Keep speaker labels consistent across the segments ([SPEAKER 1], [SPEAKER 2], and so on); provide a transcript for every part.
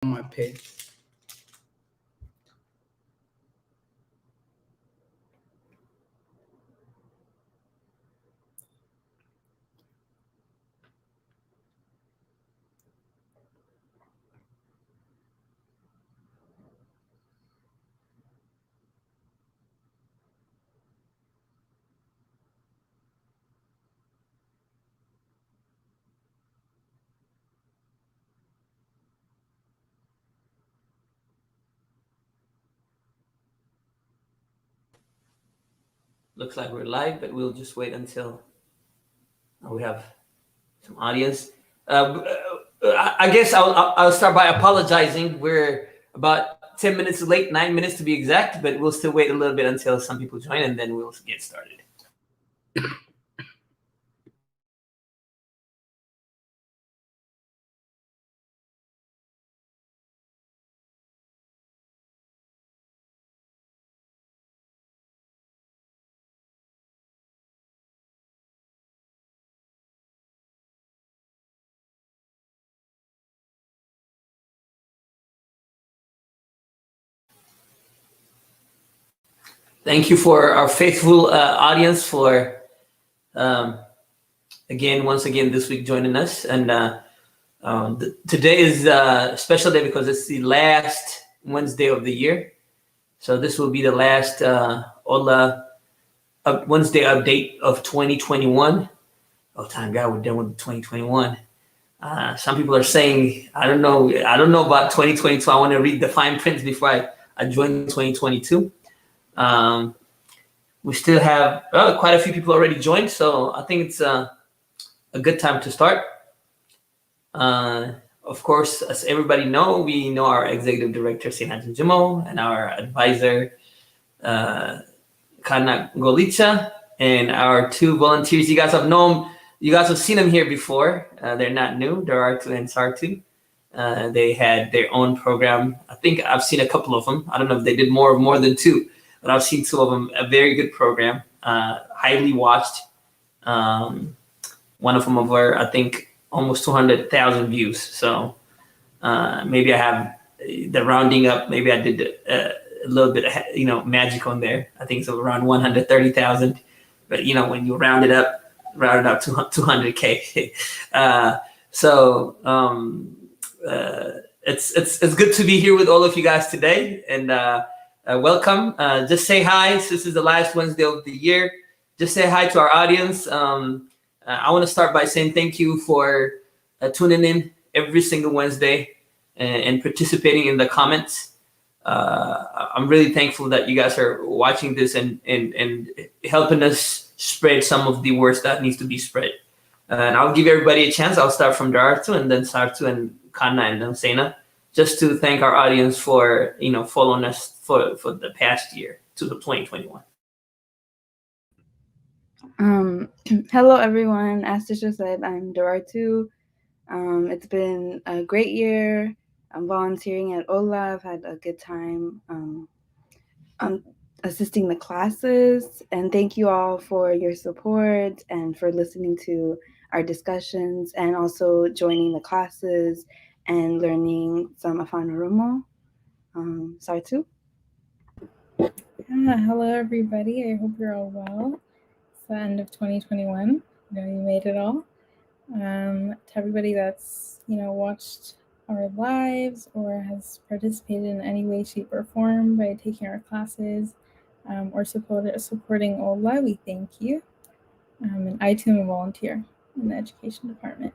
[SPEAKER 1] on my page.
[SPEAKER 2] Looks like we're live, but we'll just wait until we have some audience. I guess I'll start by apologizing. We're about 10 minutes late, 9 minutes to be exact, but we'll still wait a little bit until some people join, and then we'll get started. Thank you for our faithful audience for, once again, this week joining us. And today is a special day because it's the last Wednesday of the year. So this will be the last Ola Wednesday update of 2021. Oh, thank God we're done with 2021. Some people are saying, I don't know about 2022. I want to read the fine print before I join 2022. We still have quite a few people already joined, so I think it's a good time to start. Of course, as everybody know, we know our executive director, Sinanjan Jimo, and our advisor, Kana Golicha, and our two volunteers. You guys have seen them here before. They're not new. Darartu and Sartu. They had their own program. I think I've seen a couple of them. I don't know if they did more than two, but I've seen two of them. A very good program, highly watched. One of them over, I think, almost 200,000 views. So maybe I have the rounding up. Maybe I did a little bit of magic on there. I think it's around 130,000. But when you round it up to 200K. It's good to be here with all of you guys today, and welcome. Just say hi. This is the last Wednesday of the year. Just say hi to our audience. I want to start by saying thank you for tuning in every single Wednesday and participating in the comments. I'm really thankful that you guys are watching this and helping us spread some of the words that needs to be spread. And I'll give everybody a chance. I'll start from Darartu and then Sartu and Kana and then Sena, just to thank our audience for following us for the past year to the 2021.
[SPEAKER 3] Hello everyone. As Tisha said, I'm Darartu. It's been a great year. I'm volunteering at Ola. I've had a good time assisting the classes, and thank you all for your support and for listening to our discussions and also joining the classes and learning some Afan Oromo. Sartu?
[SPEAKER 4] Hello everybody. I hope you're all well. It's the end of 2021. You made it all. To everybody that's watched our lives or has participated in any way, shape, or form by taking our classes or supporting Ola, we thank you. And I too am a volunteer in the education department.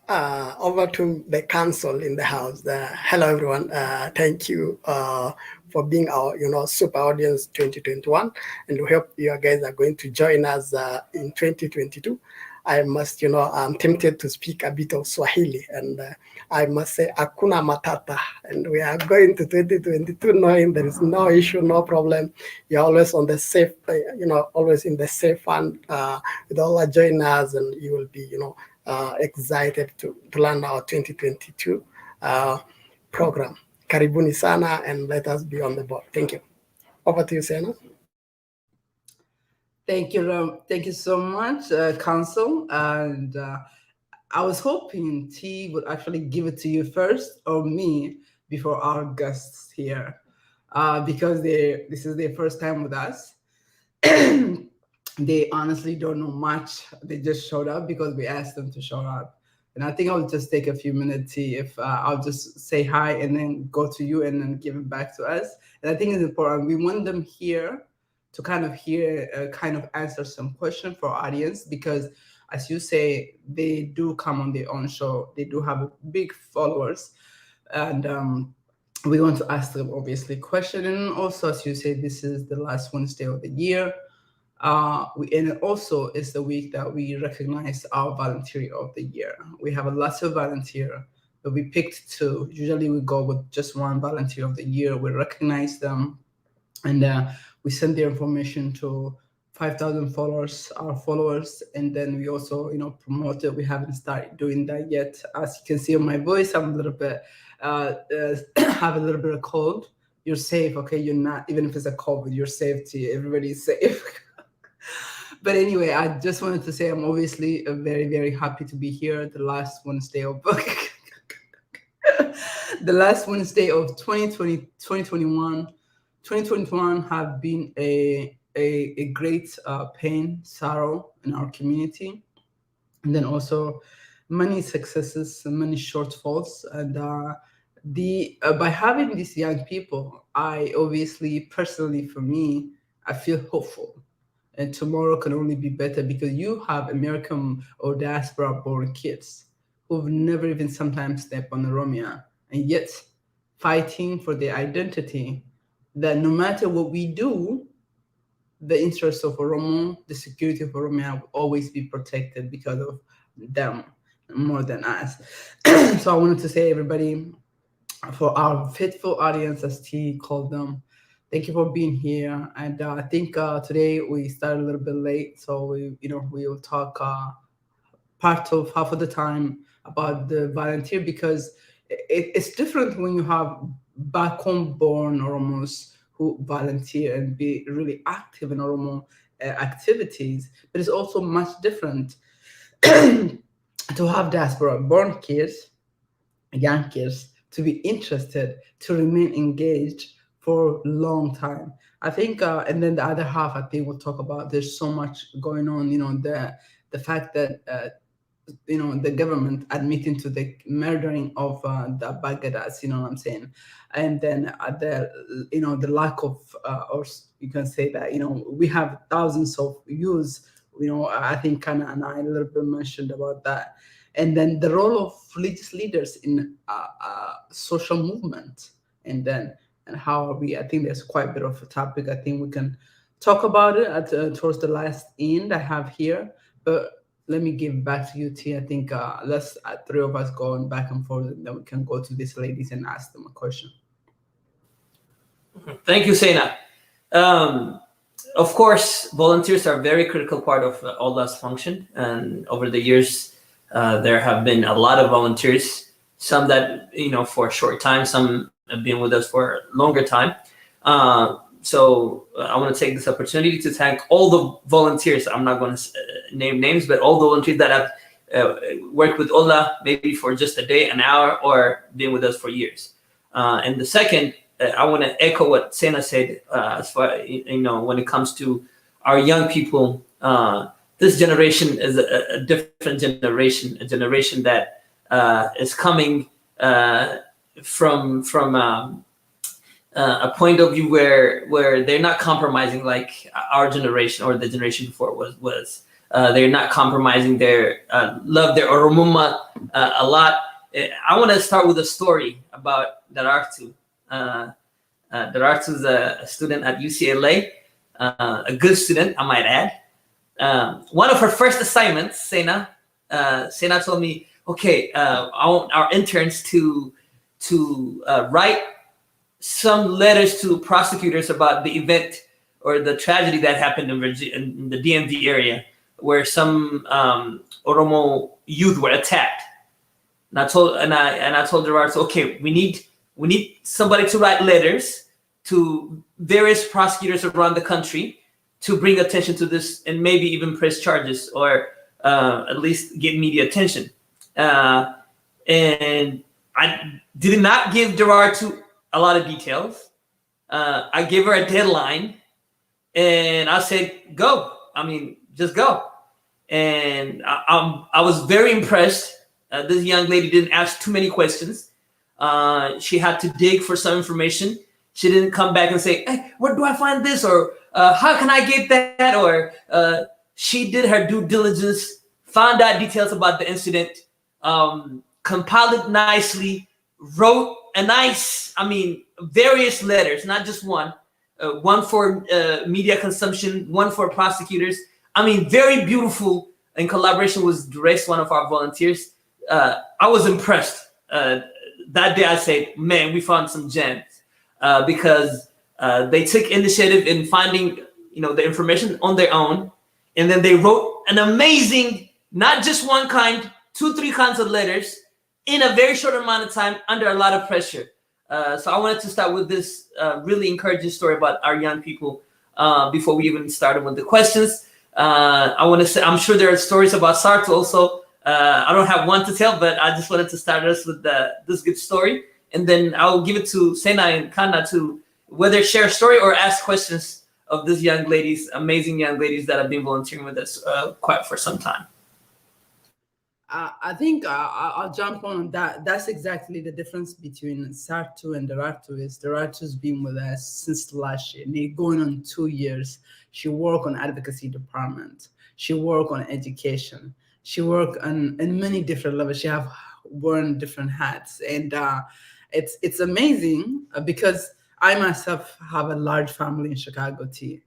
[SPEAKER 5] Over to the council in the house. Hello everyone. Thank you for being our super audience 2021, and we hope you guys are going to join us in 2022. I must, I'm tempted to speak a bit of Swahili, and I must say Hakuna Matata, and we are going to 2022 knowing there is no issue, no problem. You're always on the safe, always in the safe fund with all our join us, and you will be, excited to learn our 2022 program. Karibuni sana, and let us be on the board. Thank you. Over to you, Sena.
[SPEAKER 1] Thank you so much, Council. And I was hoping T would actually give it to you first or me before our guests here, because this is their first time with us. They honestly don't know much. They just showed up because we asked them to show up. And I think I'll just take a few minutes, T, if I'll just say hi and then go to you and then give it back to us. And I think it's important. We want them here to kind of hear, kind of answer some question for our audience, because as you say, they do come on their own show. They do have big followers. And we want to ask them obviously question. And also, as you say, this is the last Wednesday of the year. And it also is the week that we recognize our volunteer of the year. We have a lot of volunteer, but we picked two. Usually we go with just one volunteer of the year. We recognize them, and we send their information to 5,000 followers, our followers, and then we also, promote it. We haven't started doing that yet. As you can see on my voice, I'm a little bit, have a little bit of cold. You're safe, okay? You're not, even if it's a COVID, you're safe. Everybody's safe. But anyway, I just wanted to say I'm obviously very, very happy to be here the last Wednesday of the last Wednesday of 2021. 2021 have been a great pain, sorrow in our community, and then also many successes and many shortfalls. And by having these young people, I obviously personally, for me, I feel hopeful. And tomorrow can only be better because you have American or diaspora born kids who've never even sometimes stepped on Oromia, and yet fighting for their identity, that no matter what we do, the interests of Oromo, the security of Oromia will always be protected because of them more than us. So I wanted to say, everybody, for our faithful audience, as T called them, thank you for being here. And I think today we started a little bit late, so we will talk half of the time about the volunteer, because it's different when you have back home born Oromos who volunteer and be really active in Oromo activities, but it's also much different to have diaspora born kids, young kids, to be interested, to remain engaged for a long time. I think, and then the other half, I think we'll talk about, there's so much going on, the fact that, the government admitting to the murdering of the Bagadas, you know what I'm saying? And then the lack of, or you can say that, we have thousands of youths, I think Kana and I a little bit mentioned about that. And then the role of religious leaders in social movement, and how I think there's quite a bit of a topic. I think we can talk about it towards the last end I have here. But let me give back to you, T. I think let's three of us going back and forth, and then we can go to these ladies and ask them a question.
[SPEAKER 2] Thank you, Sena. Of course, volunteers are a very critical part of Allah's function. And over the years, there have been a lot of volunteers, some that, for a short time, some have been with us for a longer time. So I want to take this opportunity to thank all the volunteers. I'm not going to name names, but all the volunteers that have worked with Allah, maybe for just a day, an hour, or been with us for years. And the second, I want to echo what Sena said, as far, when it comes to our young people. This generation is a different generation, a generation that is coming from a point of view where they're not compromising like our generation or the generation before was. They're not compromising their love, their Oromuma a lot. I want to start with a story about Darartu. Darartu is a student at UCLA, a good student, I might add. One of her first assignments, Sena told me, okay, I want our interns to write some letters to prosecutors about the event or the tragedy that happened in the DMV area, where some Oromo youth were attacked. And I told Gerard, okay, we need somebody to write letters to various prosecutors around the country to bring attention to this and maybe even press charges or at least get media attention. And I did not give Gerard to a lot of details. I gave her a deadline, and I said, "Go. I mean, just go." And I was very impressed. This young lady didn't ask too many questions. She had to dig for some information. She didn't come back and say, "Hey, where do I find this?" or "How can I get that?" Or she did her due diligence, found out details about the incident, compiled it nicely, wrote a nice, various letters, not just one. One for media consumption, one for prosecutors. Very beautiful in collaboration with Grace, one of our volunteers. I was impressed. That day I said, man, we found some gems because they took initiative in finding, the information on their own. And then they wrote an amazing, not just one kind, 2-3 kinds of letters in a very short amount of time under a lot of pressure. So I wanted to start with this really encouraging story about our young people before we even started with the questions. I want to say, I'm sure there are stories about Sarto also. I don't have one to tell, but I just wanted to start us with this good story. And then I'll give it to Sena and Kana to whether share a story or ask questions of these young ladies, amazing young ladies that have been volunteering with us quite for some time.
[SPEAKER 1] I think I'll jump on that. That's exactly the difference between Sarto and Derartu. Is Derartu's been with us since last year. They're going on 2 years. She worked on advocacy department. She worked on education. She worked on many different levels. She have worn different hats, and it's amazing because I myself have a large family in Chicago too.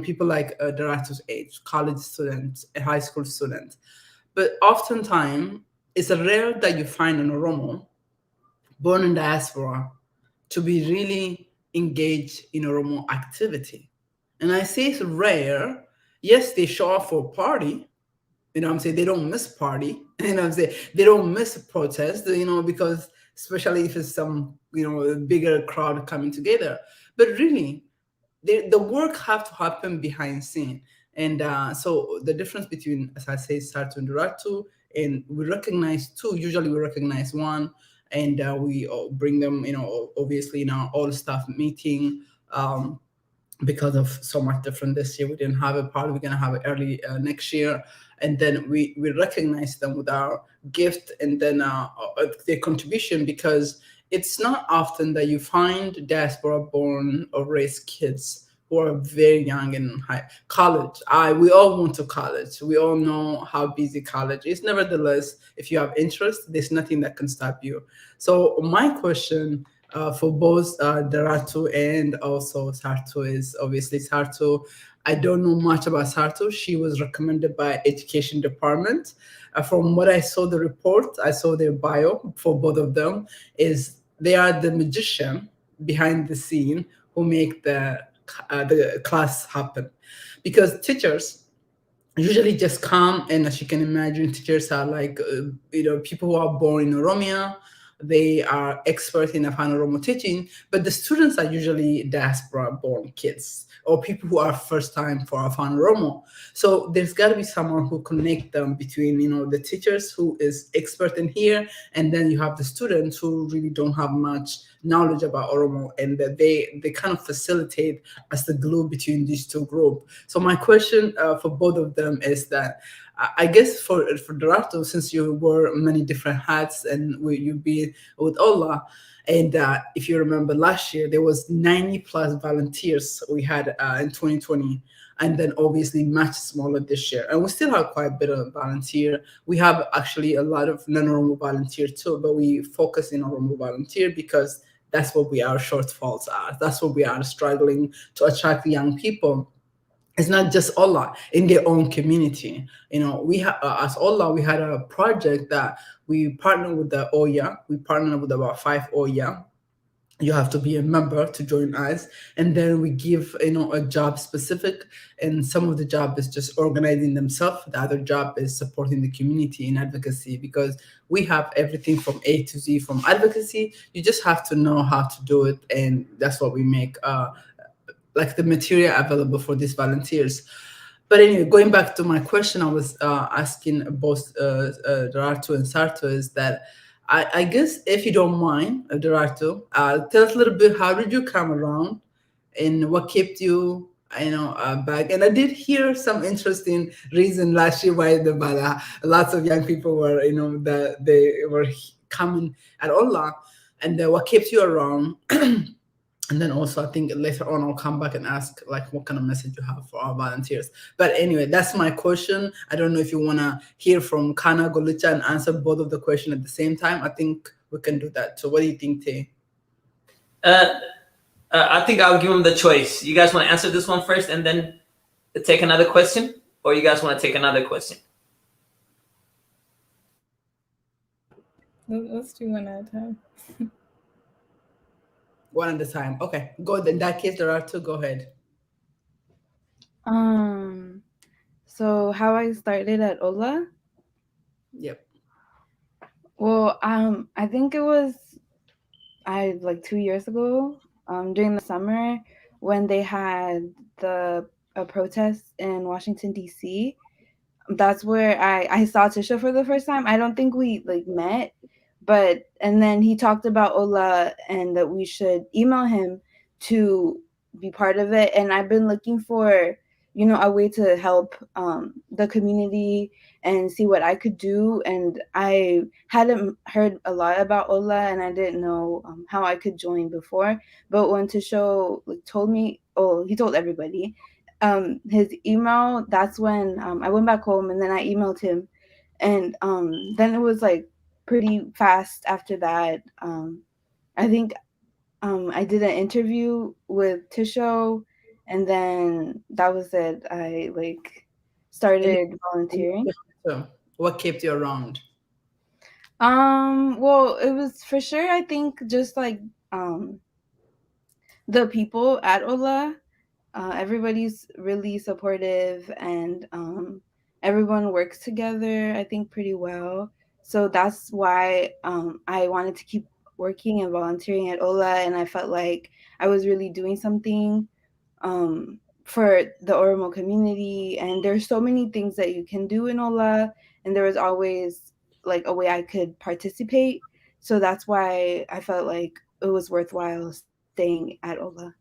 [SPEAKER 1] People like Derartu's age, college students, high school students. But oftentimes, it's rare that you find an Oromo born in diaspora to be really engaged in Oromo activity. And I say it's rare. Yes, they show up for a party. I'm saying? They don't miss party. I'm saying? They don't miss protest, because especially if it's some, bigger crowd coming together. But really, the work have to happen behind scene. And so the difference between, as I say, Sarto and Derartu, and we recognize two. Usually we recognize one, and we bring them, obviously in our all staff meeting. Because of so much different this year, we didn't have a party. We're gonna have it early next year, and then we recognize them with our gift and then their contribution, because it's not often that you find diaspora-born or raised kids who are very young and high college. We all went to college. We all know how busy college is. Nevertheless, if you have interest, there's nothing that can stop you. So my question for both Derartu and also Sarto is obviously Sarto. I don't know much about Sarto. She was recommended by education department. From what I saw the report, I saw their bio for both of them, is they are the magician behind the scene who make the class happen. Because teachers usually just come, and as you can imagine, teachers are like, people who are born in Oromia. They are experts in Afan Oromo teaching, but the students are usually diaspora-born kids or people who are first time for Afan Oromo. So there's got to be someone who connect them between, the teachers who is expert in here, and then you have the students who really don't have much knowledge about Oromo, and that they kind of facilitate as the glue between these two groups. So my question for both of them is that, I guess for Derartu, since you wore many different hats and you've been with Allah, and if you remember last year, there was 90 plus volunteers we had in 2020, and then obviously much smaller this year. And we still have quite a bit of volunteer. We have actually a lot of non-Oromo volunteer too, but we focus in Oromo volunteer because that's what our shortfalls are. That's what we are struggling to attract young people. It's not just Allah in their own community. We have, as Allah, we had a project that we partnered with the Oya. We partnered with about 5 Oya. You have to be a member to join us, and then we give a job specific, and some of the job is just organizing themselves. The other job is supporting the community in advocacy, because we have everything from A to Z from advocacy. You just have to know how to do it, and that's what we make like the material available for these volunteers. But anyway, going back to my question, I was asking both Dorarto and Sarto is that I guess if you don't mind, Dorarto, tell us a little bit how did you come around and what kept you, back? And I did hear some interesting reason last year why lots of young people were, that they were coming at Allah, and what kept you around. And then also, I think later on I'll come back and ask like what kind of message you have for our volunteers. But anyway, that's my question. I don't know if you want to hear from Kana Golucha and answer both of the question at the same time. I think we can do that. So what do you think, Tay?
[SPEAKER 2] I think I'll give them the choice. You guys want to answer this one first and then take another question, or you guys want to take another question?
[SPEAKER 4] Let's do one at a time.
[SPEAKER 1] One at a time. Okay, go. In that case, there are two. Go ahead.
[SPEAKER 3] So how I started at Ola?
[SPEAKER 1] Yep.
[SPEAKER 3] Well, I think it was like 2 years ago, during the summer when they had a protest in Washington D.C. That's where I saw Tisha for the first time. I don't think we like met, and then he talked about Ola and that we should email him to be part of it. And I've been looking for, a way to help the community and see what I could do. And I hadn't heard a lot about Ola, and I didn't know how I could join before. But when Tisho told me, he told everybody his email, that's when I went back home and then I emailed him. And then it was like pretty fast after that. I think I did an interview with Tisho, and then that was it. I started volunteering.
[SPEAKER 1] So what kept you around?
[SPEAKER 3] Well, it was for sure, I think, just like the people at Ola. Everybody's really supportive, and everyone works together, I think, pretty well. So that's why I wanted to keep working and volunteering at Ola, and I felt like I was really doing something for the Oromo community. And there's so many things that you can do in Ola, and there was always like a way I could participate. So that's why I felt like it was worthwhile staying at Ola.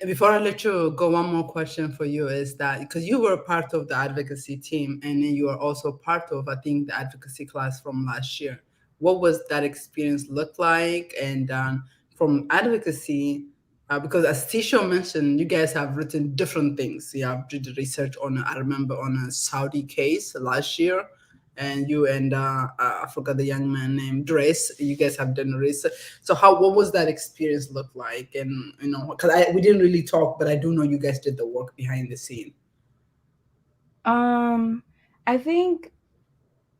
[SPEAKER 1] Before I let you go, one more question for you is that because you were part of the advocacy team and then you are also part of, I think, the advocacy class from last year. What was that experience look like? And from advocacy, because as Tisho mentioned, you guys have written different things. You have did research on, I remember, on a Saudi case last year. And you and I forgot the young man named Drace. You guys have done research. So what was that experience look like? And because we didn't really talk, but I do know you guys did the work behind the scene.
[SPEAKER 3] I think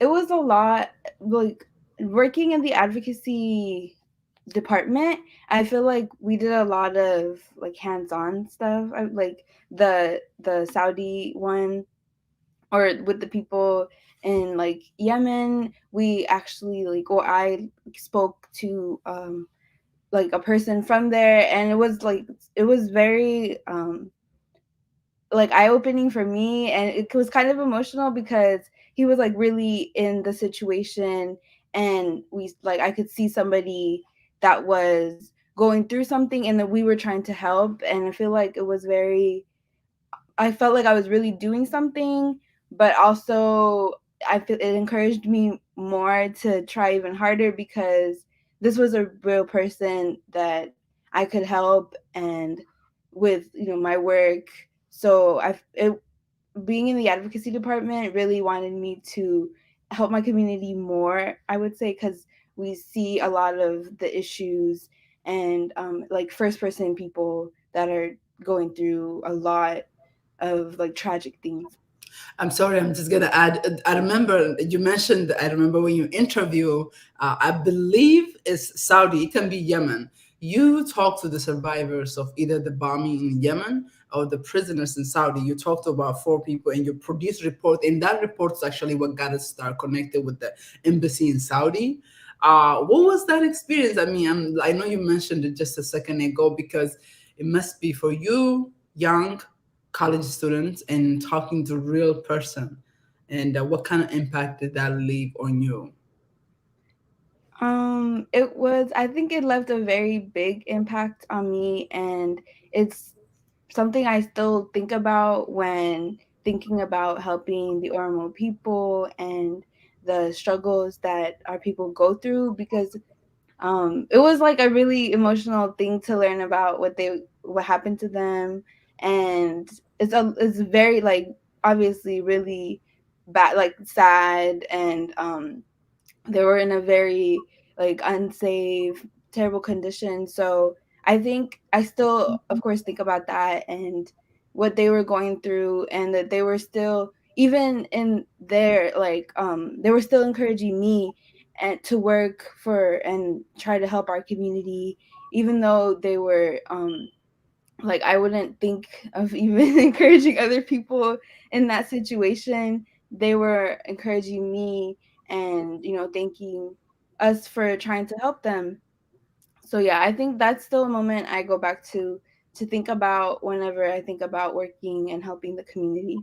[SPEAKER 3] it was a lot, like working in the advocacy department. I feel like we did a lot of like hands-on stuff. Like the Saudi one, or with the people in like Yemen, we actually I spoke to like a person from there, and it was very like eye-opening for me, and it was kind of emotional because he was like really in the situation, and I could see somebody that was going through something and that we were trying to help. And I feel like I felt like I was really doing something, but also I feel it encouraged me more to try even harder, because this was a real person that I could help, and with my work. So being in the advocacy department really wanted me to help my community more, I would say, because we see a lot of the issues and like first person people that are going through a lot of like tragic things.
[SPEAKER 1] I'm sorry, I'm just gonna add. I remember you mentioned. I remember when you interview. I believe it's Saudi. It can be Yemen. You talk to the survivors of either the bombing in Yemen or the prisoners in Saudi. You talked to about 4 people, and you produced a report. And that report is actually what got us start connected with the embassy in Saudi. What was that experience? I mean, I know you mentioned it just a second ago, because it must be for you, young, college students and talking to real person, and what kind of impact did that leave on you?
[SPEAKER 3] I think it left a very big impact on me, and it's something I still think about when thinking about helping the Oromo people and the struggles that our people go through, because it was like a really emotional thing to learn about what happened to them, and it's very, like, obviously really bad, like sad, and they were in a very, like, unsafe, terrible condition. So I think I still, of course, think about that and what they were going through, and that they were still, even in their, like, they were still encouraging me and to work for and try to help our community, even though they were like, I wouldn't think of even encouraging other people in that situation. They were encouraging me and, thanking us for trying to help them. So yeah, I think that's still a moment I go back to think about whenever I think about working and helping the community.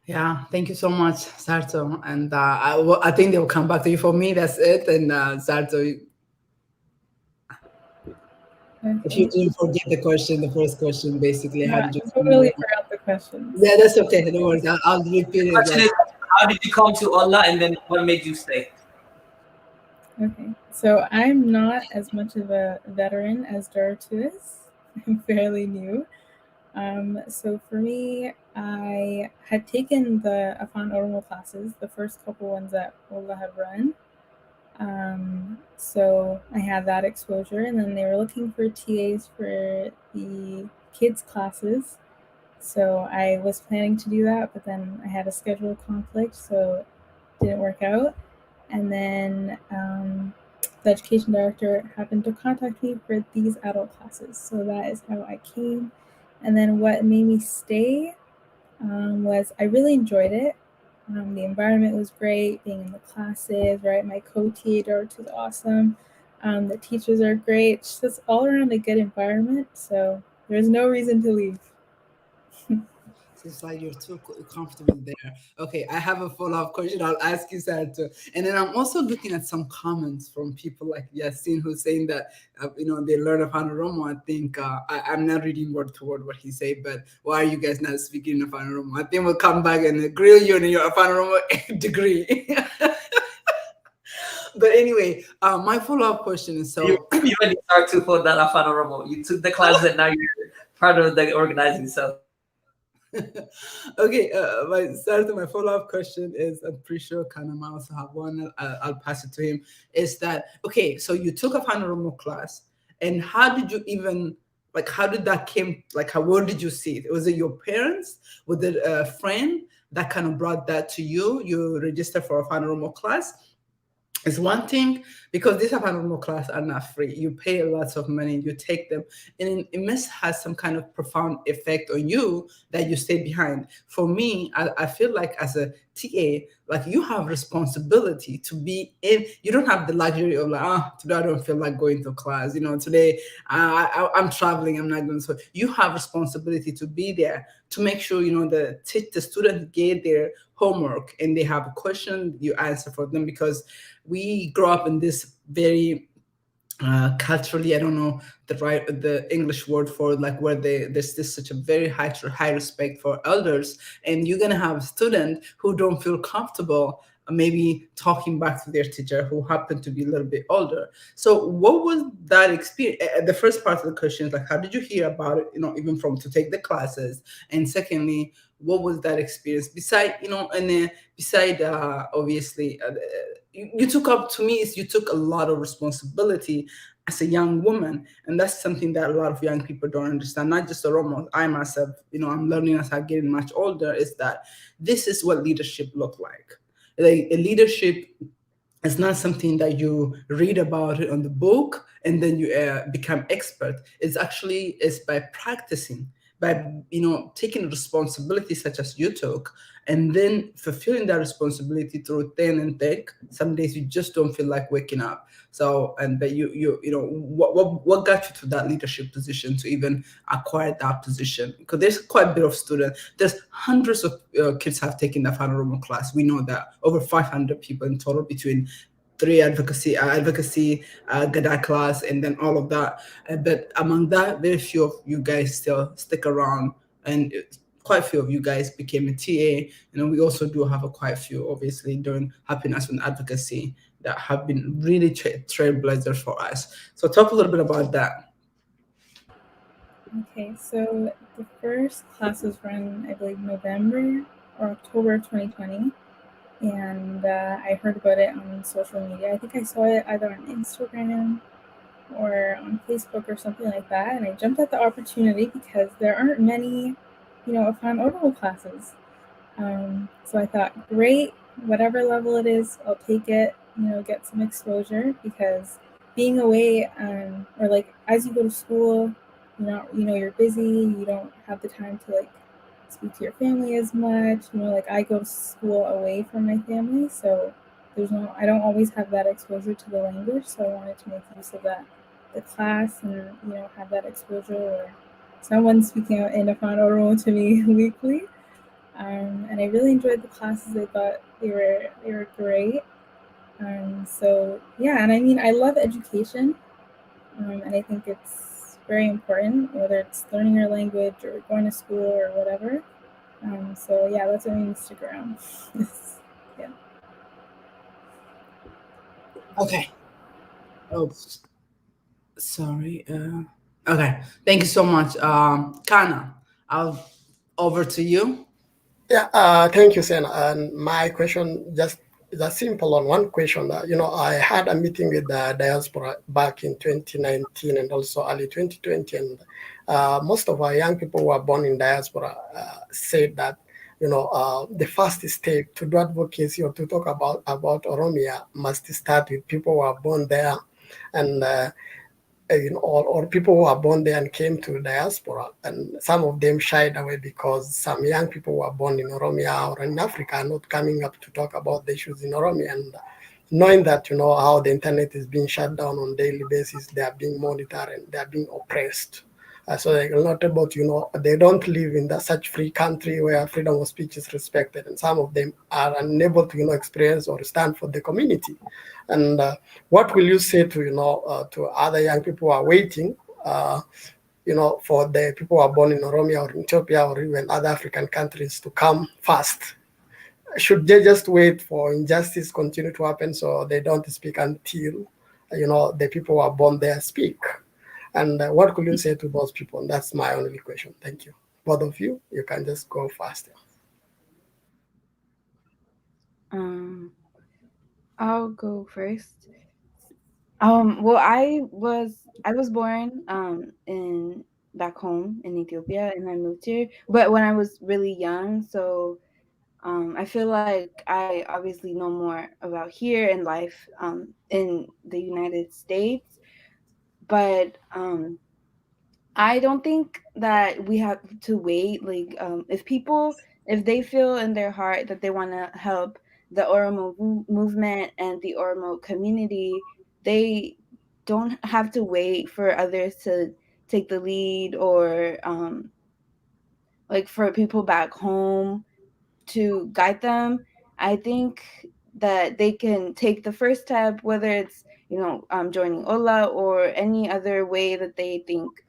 [SPEAKER 1] Yeah, thank you so much, Sarto. And I think they will come back to you. For me, that's it. And Sarto, if you
[SPEAKER 4] Okay.
[SPEAKER 1] didn't forget the question, the first question, basically, how
[SPEAKER 4] Yeah,
[SPEAKER 1] did you
[SPEAKER 4] I
[SPEAKER 1] come along?
[SPEAKER 4] totally forgot the questions.
[SPEAKER 1] Yeah, that's okay. No worries. I'll repeat it.
[SPEAKER 2] Question
[SPEAKER 1] Like,
[SPEAKER 2] is, how did you come to Allah, and then what made you stay?
[SPEAKER 4] Okay, so I'm not as much of a veteran as Doratu is. I'm fairly new. So for me, I had taken the Afan Oromo classes, the first couple ones that Ola had run. So I had that exposure, and then they were looking for TAs for the kids classes. So I was planning to do that, but then I had a schedule conflict, so it didn't work out. And then the education director happened to contact me for these adult classes. So that is how I came. And then what made me stay was I really enjoyed it. The environment was great, being in the classes, right? My co-TA was awesome. The teachers are great. It's just all around a good environment. So there's no reason to leave.
[SPEAKER 1] seems like you're too comfortable there. Okay, I have a follow-up question. I'll ask you, Sarto. And then I'm also looking at some comments from people like Yasin, who's saying that they learn of Oromo. I think I'm not reading word to word what he said, but why are you guys not speaking of Oromo? I think we'll come back and grill you on your Oromo degree. But anyway, my follow-up question is
[SPEAKER 2] You,
[SPEAKER 1] so.
[SPEAKER 2] you already start to for that Afan Oromo. You took the class, and now you're part of the organizing. So
[SPEAKER 1] Okay, my follow-up question is, I'm pretty sure Kanama also have one. I'll pass it to him. Is that okay? So you took a panorama class, and how did you even, like, how did that came, like, how, where did you see it? Was it your parents? Was it a friend that kind of brought that to you? You registered for a panorama class. It's one thing, because these paranormal classes are not free. You pay lots of money, you take them, and it must have some kind of profound effect on you that you stay behind. For me, I feel like as a TA, like, you have responsibility to be in. You don't have the luxury of like, today I don't feel like going to class. Today I'm traveling. I'm not going. So you have responsibility to be there to make sure the students get their homework and they have a question, you answer for them, because we grow up in this very culturally, I don't know the English word for it, like, where there's this such a very high respect for elders, and you're gonna have students who don't feel comfortable maybe talking back to their teacher who happen to be a little bit older. So what was that experience? The first part of the question is like, how did you hear about it, even from to take the classes? And secondly, what was that experience beside, and then beside obviously you took up, to me, is you took a lot of responsibility as a young woman, and that's something that a lot of young people don't understand. Not just Oromo, I myself, I'm learning as I'm getting much older, is that this is what leadership look like. Like, a leadership is not something that you read about it on the book and then you become expert. It's by practicing, by taking responsibility such as you took, and then fulfilling that responsibility through thin and thick. Some days you just don't feel like waking up. So, and but you know, what got you to that leadership position to even acquire that position? Because there's quite a bit of students. There's hundreds of kids have taken the Oromo class. We know that over 500 people in total between three advocacy, Gada class, and then all of that. But among that, very few of you guys still stick around, and quite a few of you guys became a TA. And we also do have quite a few, obviously, doing happiness and advocacy that have been really trailblazers for us. So talk a little bit about that.
[SPEAKER 4] Okay, so the first class was run, I believe, November or October of 2020. And I heard about it on social media. I think I saw it either on Instagram or on Facebook or something like that. And I jumped at the opportunity because there aren't many, Afan Oromo classes. So I thought, great, whatever level it is, I'll take it, get some exposure, because being away, or like as you go to school, you're busy, you don't have the time to like speak to your family as much. Like I go to school away from my family, so I don't always have that exposure to the language. So I wanted to make use of the class, and have that exposure, or someone speaking out in Afan Oromo to me weekly. And I really enjoyed the classes. I thought they were great. So yeah, and I mean, I love education, and I think it's very important, whether it's learning your language or going to school or whatever. So yeah, that's what I mean, stick around. Yeah.
[SPEAKER 1] Okay. Oh, sorry. Okay. Thank you so much, Kana. Over to you.
[SPEAKER 5] Yeah, thank you, Sen. And my question just is a simple one question. I had a meeting with the diaspora back in 2019 and also early 2020, and most of our young people who are born in diaspora said that the first step to do advocacy or to talk about Oromia must start with people who are born there, and or people who are born there and came to diaspora, and some of them shied away because some young people who are born in Oromia or in Africa are not coming up to talk about the issues in Oromia. And knowing that how the internet is being shut down on a daily basis, they are being monitored and they are being oppressed. So they're not able to, they don't live in such free country where freedom of speech is respected, and some of them are unable to, experience or stand for the community. And what will you say to, to other young people who are waiting, for the people who are born in Oromia or in Ethiopia or even other African countries to come fast? Should they just wait for injustice continue to happen so they don't speak until, the people who are born there speak? And what could you say to those people? And that's my only question. Thank you. Both of you, you can just go faster.
[SPEAKER 3] I'll go first. Well, I was born in back home in Ethiopia, and I moved here, but when I was really young. So I feel like I obviously know more about here and life in the United States, but I don't think that we have to wait. Like, if they feel in their heart that they want to help the Oromo movement and the Oromo community, they don't have to wait for others to take the lead, or like for people back home to guide them. I think that they can take the first step, whether it's joining Ola or any other way that they think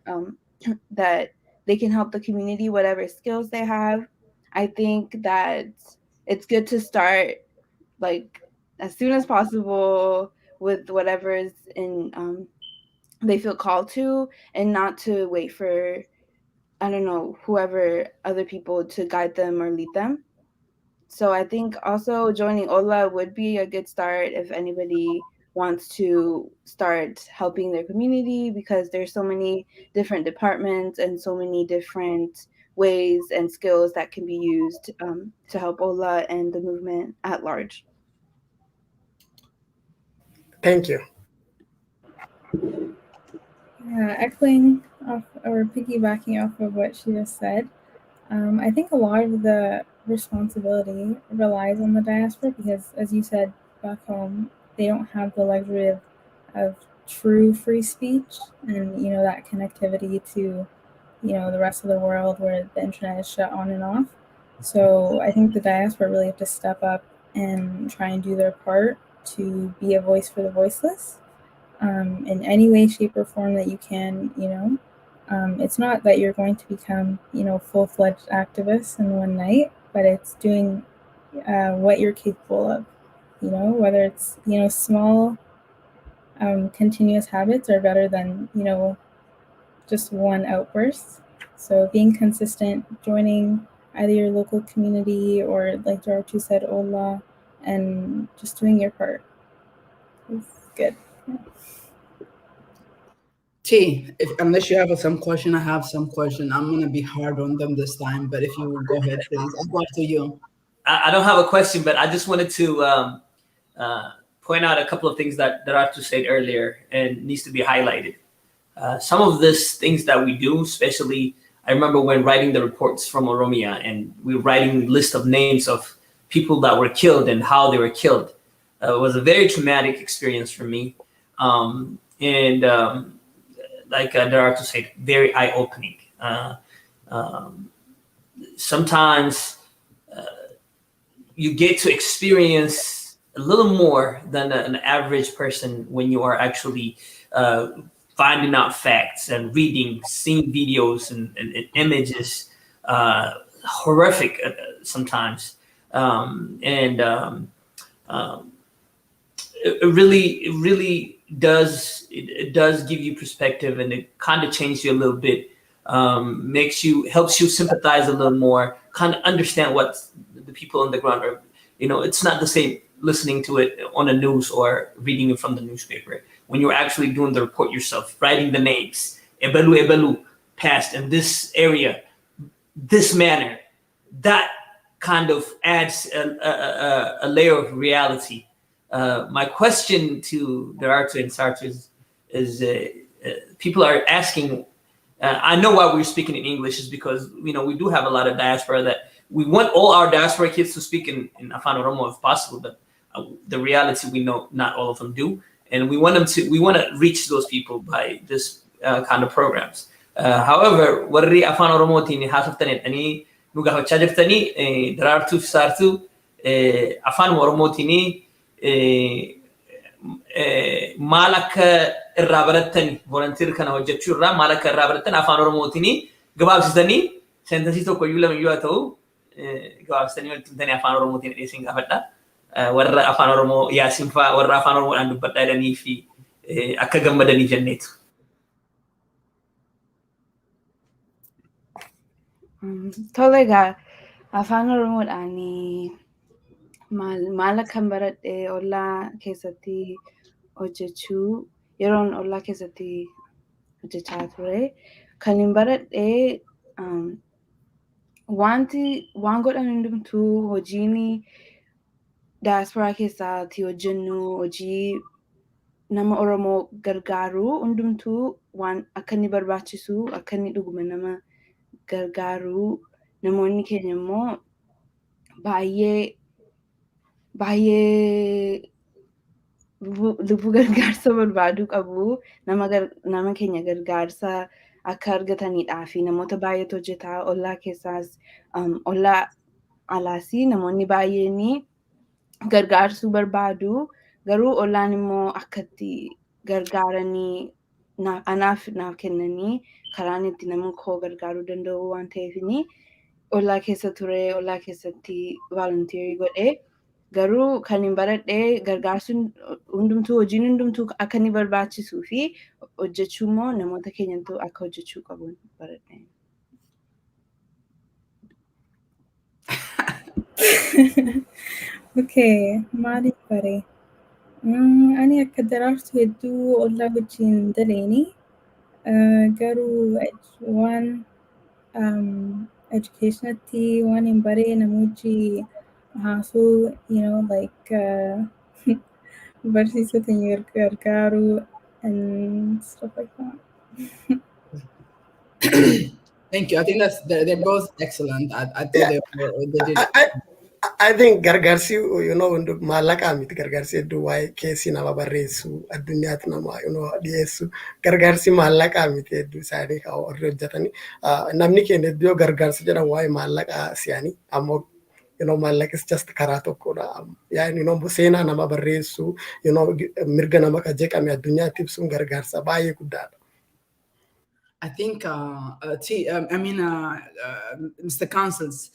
[SPEAKER 3] that they can help the community, whatever skills they have. I think that it's good to start like as soon as possible with whatever is in they feel called to, and not to wait for, I don't know, whoever other people to guide them or lead them. So I think also joining Ola would be a good start if anybody wants to start helping their community, because there's so many different departments and so many different ways and skills that can be used to help Ola and the movement at large.
[SPEAKER 5] Thank you.
[SPEAKER 4] Yeah, echoing off or piggybacking off of what she just said, I think a lot of the responsibility relies on the diaspora because, as you said, back home, they don't have the luxury of true free speech and, that connectivity to, the rest of the world where the internet is shut on and off. So I think the diaspora really have to step up and try and do their part to be a voice for the voiceless in any way, shape, or form that you can, it's not that you're going to become, full-fledged activists in one night, but it's doing what you're capable of, whether it's, small, continuous habits are better than, just one outburst. So being consistent, joining either your local community or, like Dorothy said, Ola, and just doing your part is good. Yeah.
[SPEAKER 1] T, unless you have some question, I have some question. I'm gonna be hard on them this time, but if you will go ahead, please. I'll go after you.
[SPEAKER 2] I don't have a question, but I just wanted to point out a couple of things that Arthur said earlier and needs to be highlighted. Some of these things that we do, especially, I remember when writing the reports from Oromia and we were writing list of names of people that were killed and how they were killed. It was a very traumatic experience for me. Like Arthur said, very eye-opening. Sometimes you get to experience a little more than an average person when you are actually finding out facts and reading, seeing videos and images, horrific sometimes. It really does give you perspective, and it kind of changes you a little bit. Helps you sympathize a little more, kind of understand what the people on the ground are. It's not the same listening to it on the news or reading it from the newspaper. When you're actually doing the report yourself, writing the names, Ebelu passed in this area, this manner, that kind of adds a layer of reality. My question to Darartu and Sartu is people are asking. I know why we're speaking in English is because we do have a lot of diaspora that we want all our diaspora kids to speak in Afan Oromo if possible, but the reality we know not all of them do, and we want to reach those people by this kind of programs. However, warri Afan Oromootiin haasoftanidhanii nu gaafachaa jirtanii Daraartuu fi Saartuu Afaan Oromootiin maal akka irraa barattan volunteer kana hojjechuu irraa maal akka irraa barattan Afaan Oromootiin gabaabsitanii senteensii tokko iyyuu lama iyyuu haa ta'u gabaabsitanii walitti himtanii Afaan Oromootiin dhiyeessin gaafadha. Warra Afaan Oromoo Yaasiin fa'aa warra Afaan Oromoodhaan dubbadhaa jedhanii fi akka gammadanii jenneetu.
[SPEAKER 3] Tole egaa Afaan Oromoodhaan maal akkan baradhe ollaa keessatti hojjechuu yeroon ollaa keessatti hojjechaa ture kan hin baradhe waan godhan hundumtuu hojiin diasporaa keessaatti hojjennu hojii nama Oromoo gargaaru hundumtuu waan akka inni barbaachisu akka inni dhuguma nama gargaaru namoonni keenya immoo baay'ee lubbuu gargaarsa barbaaduu qabu. Nama keenya gargaarsa akka argataniidhaa fi namoota baay'eetu hojjetaa ollaa keessaas ollaa alaas namoonni baay'een gargaarsuu barbaadu. Garuu ollaan immoo akkatti gargaaranii naaf kennanii karaan itti nama koo gargaaruu danda'u waan ta'eefini ollaa keessa ture ollaa keessatti volunteerii godhe. Garuu kan hin baradhe gargaarsuun hundumtuu hojiin hundumtuu akka inni barbaachisuu fi hojjechuu immoo namoota keenyatu akka hojjechuu qabu baradhe.
[SPEAKER 4] Okay, maaliif bare? Ani akka Daraartuu hedduu ollaa wajjin daleeni garuu waan educationatti waan hin baree namoonni haasoo like barsiisota gargaaru and stuff like that.
[SPEAKER 1] Thank you. I think they're both excellent. I thought
[SPEAKER 5] Yeah.
[SPEAKER 1] they did.
[SPEAKER 5] I think gargaarsi maallaqa miti gargaarsi hedduu waa'ee keessi nama barreessu addunyaatti nama dhiyeessu gargaarsi maallaqaa miti hedduu isaanii warri hojjetanii namni keenya iddoo gargaarsa jedhan waa'ee maallaqaa si'anii ammoo maallaqis just karaa tokkodha. Seenaa nama barreessu mirga nama kan jeqame addunyaatti ibsuun gargaarsa baay'ee guddaadha.
[SPEAKER 1] I think, Mr. Councils,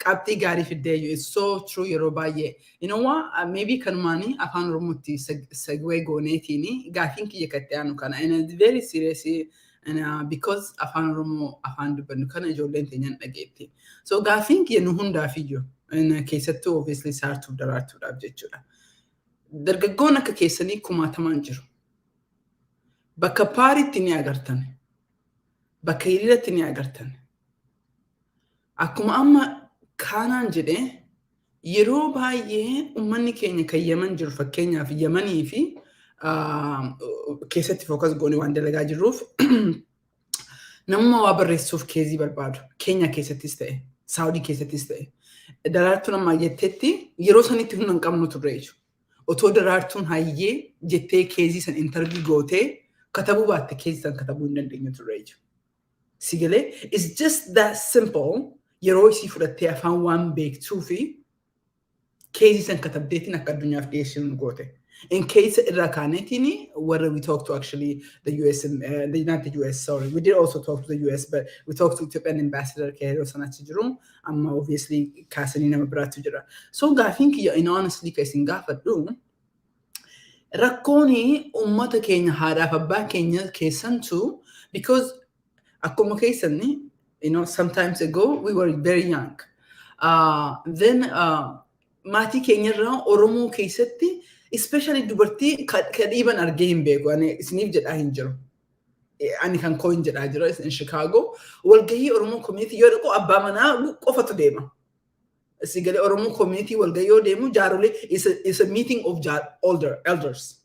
[SPEAKER 1] qabxii gaarii fiddee it's so true yeroo baay'ee. You know what? Maybe kanumaanii afaan Oromootti segue gooneetiini gaafiin kiyya kattee aanu kana. And it's very serious and because afaan Oromoo afaan dubbannu kana ijoolleen teenyaan dhageetti. So gaafiin kiyya nu hundaafiyyuu keessattuu obviously saartuuf daraartuudhaaf jechuudha. Dargaggoon akka keessanii kumaatamaan jiru. Bakka paariitti ni agartan. Bakka hiriiratti ni agartan. Akkuma amma kaanaan jedhee yeroo baay'ee uummanni keenya kan Yaman jiru fakkeenyaaf Yamanii fi keessatti fookas goonee waan dalagaa jirruuf namuma waa barreessuuf keezii barbaadu. Keenya keessattis ta'e, Saawudii keessattis ta'e. Daraartuun amma jettetti yeroo sanitti humna hin qabnu turre jechuudha. Otoo daraartuun hayyee jettee keezii san intarvii gootee katabuu baatte keezii san katabuu hin dandeenyu turre jechuudha. Sigale, it's just that simple. Yeroo isii fudhattee afaan waan beektuu fi keezii san katabdeetiin akka addunyaaf dhiyeessinu goote. In case irraa kaanetiin, whether we talk to actually the US, not the US, sorry. We did also talk to the US, but we talked to Ethiopian ambassador Kehero Sanachijirum. Obviously kaasanii nama biraatu jira. So gaafiin kiyya in honestly keessin gaafadhu rakkooni ummata keenya haadhaaf abbaa keenya keessantu because akkuma keessanni sometimes ago we were very young. Then maatii keenyarraa Oromoo keessatti especially dubartii kadhiiban argee hin beeku. Ani isiniif jedhaa hin jiru. Ani kan koo hin jedhaa jira in Chicago. Walgahii Oromoo community yoo dhaqu abbaa manaa qofatu deema. Sigale Oromoo community walgahii yoo deemu jaarolee is a meeting of elders.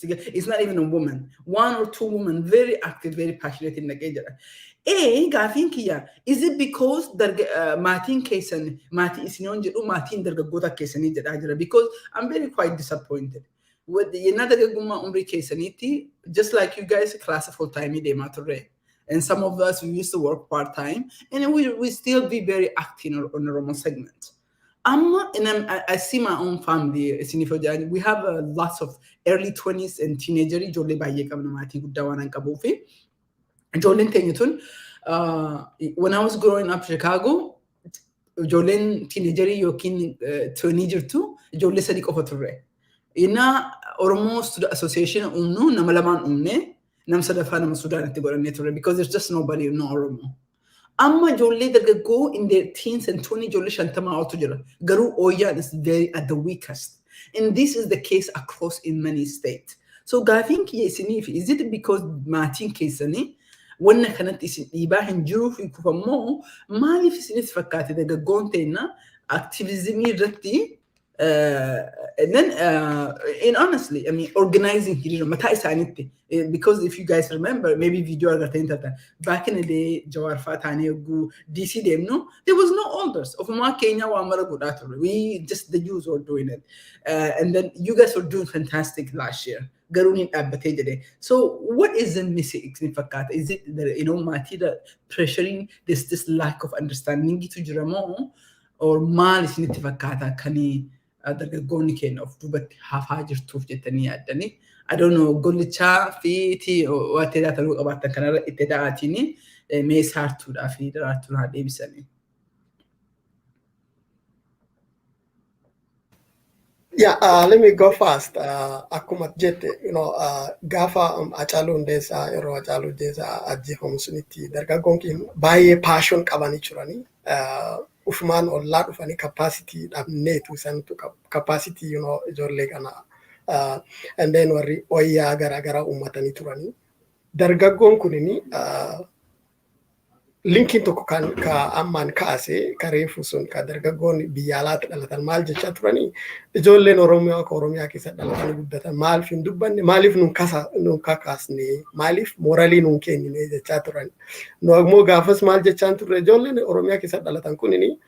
[SPEAKER 1] It's not even a woman. One or two women, very active, very passionate in the Gajara. Gafin Kia, is it because Martin Kason, Martin is non Martin Dergota Kasani Jadajara? Because I'm very quite disappointed. With the another Guma Umri Kasaniti, just like you guys, class full time de mature. And some of us we used to work part-time, and we still be very active on the Roman segment. I see my own family. We have lots of early 20s and teenagers. Ijoollee baay'ee qabna maatii guddaa waan hin qabuufi. Ijoolleen teenya tun when I was growing up Chicago, ijoolleen teenagerii yookiin twenty jirtu ijoollee sadii qofa turre. Inna Oromo Student Association umnu nama lamaan umne nam sadaffaa nama Sudaanitti godhannee turre because there's just nobody no Oromo. Amma ijoollee dargaggoo in their teens and 20 ijoollee shantamaa oltu jira. Garuu Ooyyaan is very at the weakest. And this is the case across in many states. So gaafiin kiyya isiniif, is it because maatiin keessanii wanna kanatti isin dhiibaa hin jiruuf kufammoo maaliif isinitti fakkaate dargaggoon teenna activismii irratti and then and honestly, I mean, organizing here, because if you guys remember, maybe video back in the day, Jawar Fatani, DC, there was no elders of Kenya. We just the Jews were doing it, and then you guys were doing fantastic last year. So what is the missing? Is it the Matida pressuring this lack of understanding to Jeramo or mal is kani? Dargaggoonni keenya of duubatti hafaa jirtuuf jettanii yaaddanii. I don't know, gollichaa fi waan ta'ee taluu qabaatan kanarra itti da'aatiini mee saartuudhaa fi daraartuun haa deebisanii.
[SPEAKER 5] Yeah, let me go first. Akkuma jette, gaafa Hacaaluu Hundeessaa yeroo Hacaaluu Hundeessaa ajjeefamu sunitti dargaggoon keenya baay'ee passion qabanii turanii. Ufumaan ollaa dhufanii capacity dhabneetu santu capacity ijoollee kana and then warri oyyaa garaagaraa uummatanii turanii dargaggoon kunini linkiin tokko kan ammaan kaase kareefu sun ka dargaggoonni biyya alaatti dhalatan maal jechaa turanii ijoolleen Oromiyaa keessa dhalatanii guddatan maaliif hin dubbanne maaliif nun kakaasne maaliif mooralii nun kennine jechaa turan. Nu ammoo gaafas maal jechaan turre ijoolleen Oromiyaa keessa dhalatan kunini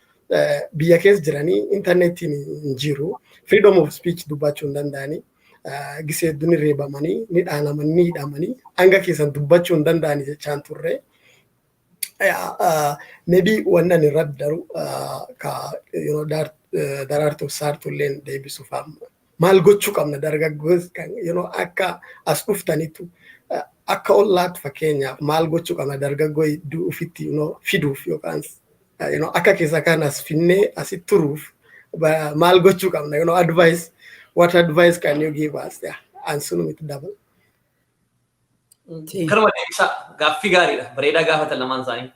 [SPEAKER 5] biyya keessa jiranii intarneetiin hin jiru freedom of speech dubbachuu hin danda'anii. Gisee hedduun reebamanii ni dhaanamanii ni hidhamanii hanga keessan dubbachuu hin danda'anii jechaan turre. Maybe wannan irratti daru daraartuu saartulleen deebisuuf maal gochuu qabna dargaggoos kan akka as dhuftanitu akka ollaatti fakkeenyaaf maal gochuu qabna dargaggoo ofitti fiduuf yookaan akka keessa kan as finnee asitti turuuf maal gochuu qabna advice. What advice can you give us there? Answer with double.
[SPEAKER 2] Karma deebisa gaaffii gaariidha. Bareedaa gaafatan lamaan isaanii.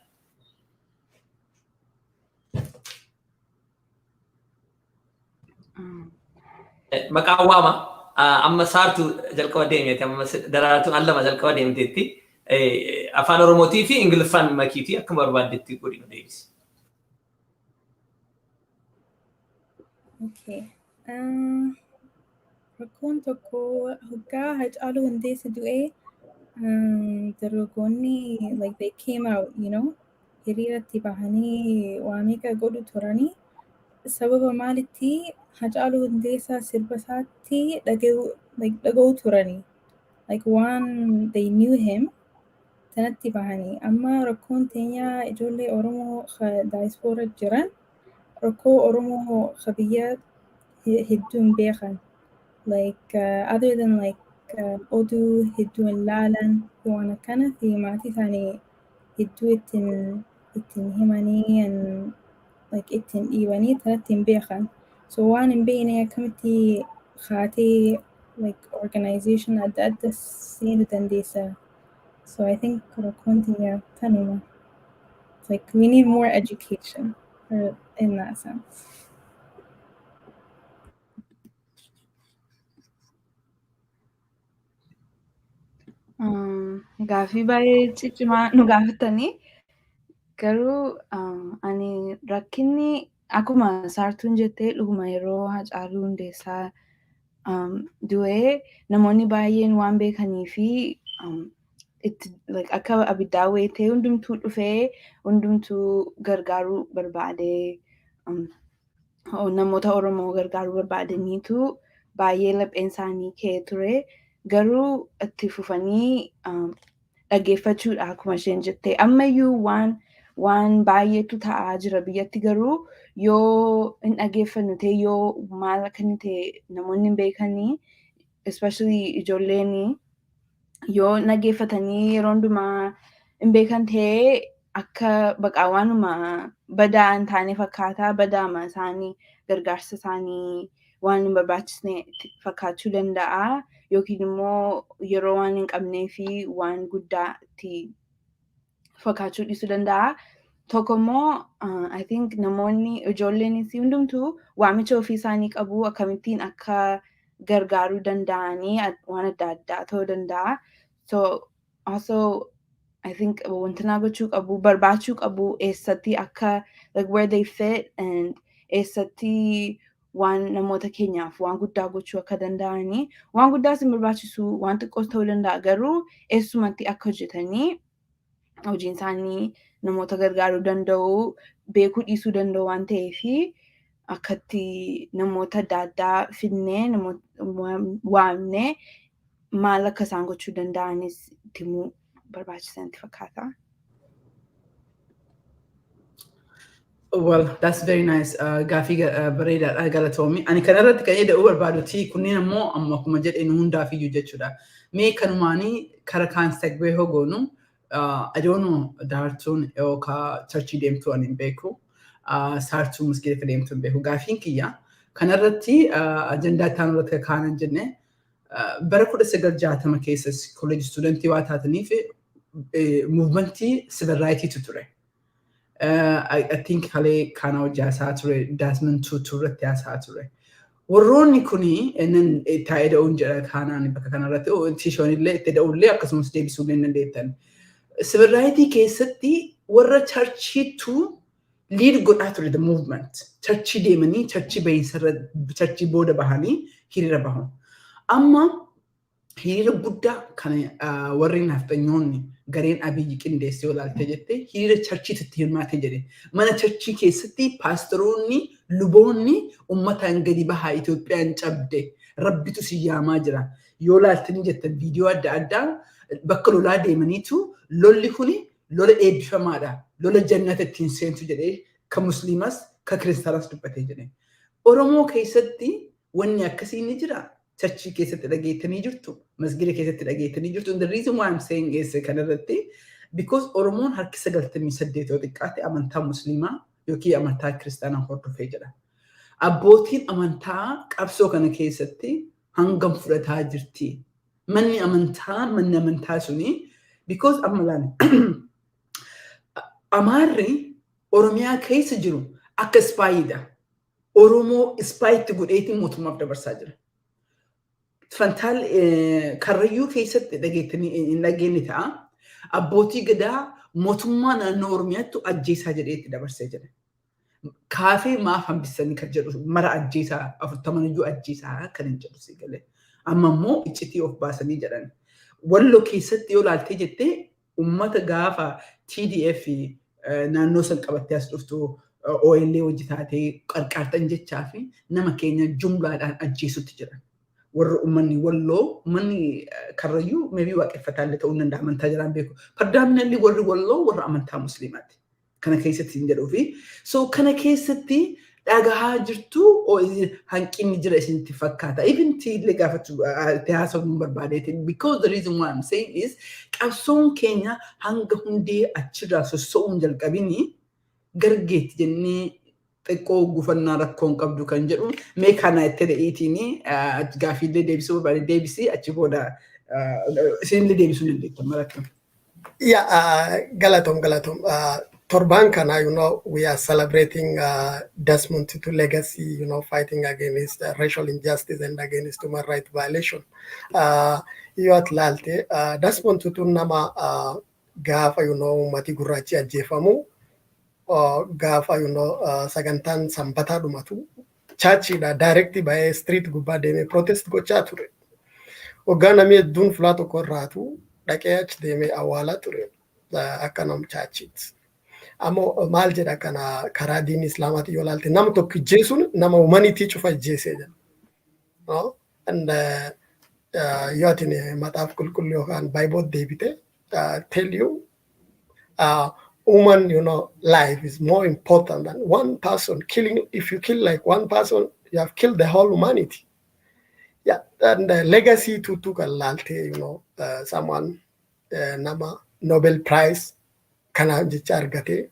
[SPEAKER 2] Maqaan waama amma saartuu jalqaba deemteetti amma daraartuun al lama jalqaba deemteetti afaan Oromootii fi Ingiliffaan makiitii akkuma barbaaddetti godhinu deebisi.
[SPEAKER 4] Okay. Rakkoon tokko hoggaa Hacaaluu Hundeessaa du'ee dargaggoonni like they came out, hiriiratti bahanii waa meeqa godhu turanii sababa maalitti Hacaaluu Hundeessaa sirba isaatti dhaga'uu turanii like waan they knew him sanatti bahanii amma rakkoon teenya ijoollee Oromoo diaspora jiran rakkoo Oromoo biyya hedduun beekan. Like other than like oduu hedduu hin laalan waan akkana fi maatii isaanii hedduu ittiin himanii and like ittiin dhiibanii sanatti hin beekan. So waan hin beekne akkamitti haatee like organization adda adda seenuu dandeessa. So I think rakkoon teenya tanuma. Like we need more education in that sense.
[SPEAKER 3] Gaaffii baay'ee ciccimaa nu gaafatanii garuu ani rakkinni akkuma saartuun jettee dhuguma yeroo Hacaaluu Hundeessaa du'ee namoonni baay'een waan beekanii fi akka abiddaa wayitee hundumtuu dhufee hundumtuu gargaaruu barbaade namoota Oromoo gargaaruu barbaadaniitu baay'ee lapheen isaanii ka'ee ture. Garuu itti fufanii dhaggeeffachuudha akkuma isheen jettee ammayyuu waan baay'eetu ta'aa jira biyyatti garuu yoo hin dhaggeeffannu ta'e yoo maal akka inni ta'e namoonni hin beekanii especially ijoolleen yoo dhaggeeffatanii yeroo hundumaa hin beekan ta'e akka baqaa waanuma badaa hin taane fakkaataa badaama isaanii gargaarsa isaanii waan hin barbaachisne fakkaachuu danda'a. Yookiin immoo yeroo waan hin qabnee fi waan guddaa itti fakkaachuu dhiisuu danda'a. Tokko immoo I think namoonni ijoolleenis hundumtuu waamicha ofii isaanii qabu akkamittiin akka gargaaruu danda'anii waan adda addaa ta'uu danda'a. So also I think wanti gochuu qabu barbaachuu qabu eessatti akka like where they fit and eessatti waan namoota keenyaaf waan guddaa gochuu akka danda'anii waan guddaas hin barbaachisu waan xiqqoos ta'uu danda'a garuu eessumatti akka hojjetanii hojiin isaanii namoota gargaaruu danda'u beekuu dhiisuu danda'u waan ta'eef akkatti namoota adda addaa fidnee waamnee maal akka isaan gochuu danda'anis himuu barbaachisanti fakkaata.
[SPEAKER 1] Well, that's very nice. Gaaffii bareedaadha galatoomi. Ani kanarratti kan jedhu barbaaduti kunneen ammoo amma akkuma jedheen hundaafiyyuu jechuudha. Mee kanumaanii kara kaan segbee hogoonu I don't know daartuun yookaan churchii deemtuu ani hin beeku. Saartuu muskeefa deemtuu hin beeku. Gaaffiin kiyya kanarratti ajandaa itti aanurratti kaanan jenne bara 1960 keessas kolleejii stuudentii waa taataniif muuvimentii civil rightiitu ture. I think halee kana hojjaasaa ture Desmond Tutu irratti haasaa ture. Warroonni kuni taa'ee da'uun jedha kanaan bakka kanarratti tishoonillee itti da'ullee akkasumas deebisuullee dandeettan. Civil rightii keessatti warra charchiitu lead godhaa ture the movement. Charchii deemanii charchii bahiinsarra charchii booda bahanii hiriira bahu. Amma hiriira guddaa kana warri nafxanyoonni gareen Abiyyi qindeessee olaaltee jettee hiriira charchiitti hirmaatee jedhe. Mana charchii keessatti paastoroonni luboonni uummataan gadi bahaa Itoophiyaan cabde rabbitu si yaamaa jira. Yoo laaltanii jettan viidiyoo adda addaa bakka lolaa deemaniitu lolli kuni lola eebbifamaadha. Lola jannata ittiin seentu jedhee kan musliimas kan kiristaanas dubbatee jedhe. Oromoo keessatti wanni akkasii ni jira. Charchii keessatti dhageettanii jirtu. Masgida keessatti dhageettanii jirtu. And the reason why I'm saying is kanarratti because Oromoon harki 98 yoo xiqqaate amantaa musliimaa yookiin amantaa kiristaanaa hordofee jira. Abbootiin amantaa qabsoo kana keessatti hangam fudhataa jirti. Manni amantaa suni because amma laani Amaarri Oromiyaa keessa jiru akka ispaayiidha. Oromoo ispaayitti godheetiin mootummaaf dabarsaa jira. Fantaal karrayyuu keessatti dhageettanii hin dhageenye ta'a. Abbootii gadaa mootummaa naannoo Oromiyaatti ajjeesaa jedheetti dabarsee jira. Kaafee maaf hambisanii kan jedhu mara ajjeesaa 40 iyyuu ajjeesaa kan hin jedhu si galee. Amma immoo iccitii of baasanii jedhan. Walloo keessatti yoo laaltee jettee ummata gaafa TDF naannoo san qabattee as dhuftu OLA hojjetaatee qarqaartan jechaa fi nama keenya jumlaadhaan ajjeesutti jiran. Warra uummanni walloo uummanni karrayyuu maybe waaqeffataallee ta'uu danda'a amantaa jiraan beeku. Pardaaminalli warri walloo warra amantaa musliimaati. Kana keessatti hin jedhuu fi so kana keessatti dhagahaa jirtu hanqinni jira isinitti fakkaata. Even tiillee gaafatu haasawuun barbaadeeti. Because the reason why I'm saying is qabsoon keenya hanga hundee achirraa sossoo'uun jalqabini gargeetti jennee xiqqoo gufannaa rakkoon qabdu kan jedhu mee kana itti dha'iitiini gaafiillee deebisuu barbaade deebisii achi booda isinillee deebisuu dandeettan marakka.
[SPEAKER 5] Yeah, Galatom. Torban kana, we are celebrating Desmond Tutu legacy, fighting against racial injustice and against human rights violation. You at Lalte, Desmond Tutu nama gafa, mati gurachi ajefamu, gafa, sagantan sambata dumatu, chachi da directly by street guba deme protest go chature. Ogana mi dun flato korratu, dakeach deme awala ture, akanam chachit. Amo maal jedha kana karaa diin islaamaati yoo ilaalte nama tokko jeesuun nama humanitii cufa jeesee jedha. And yoo ati maxaaf qulqulluu yookaan Bible deebite tell you human life is more important than one person killing. If you kill like one person, you have killed the whole humanity. Yeah, and the legacy to ilaalte someone nama Nobel Prize kana jecha argate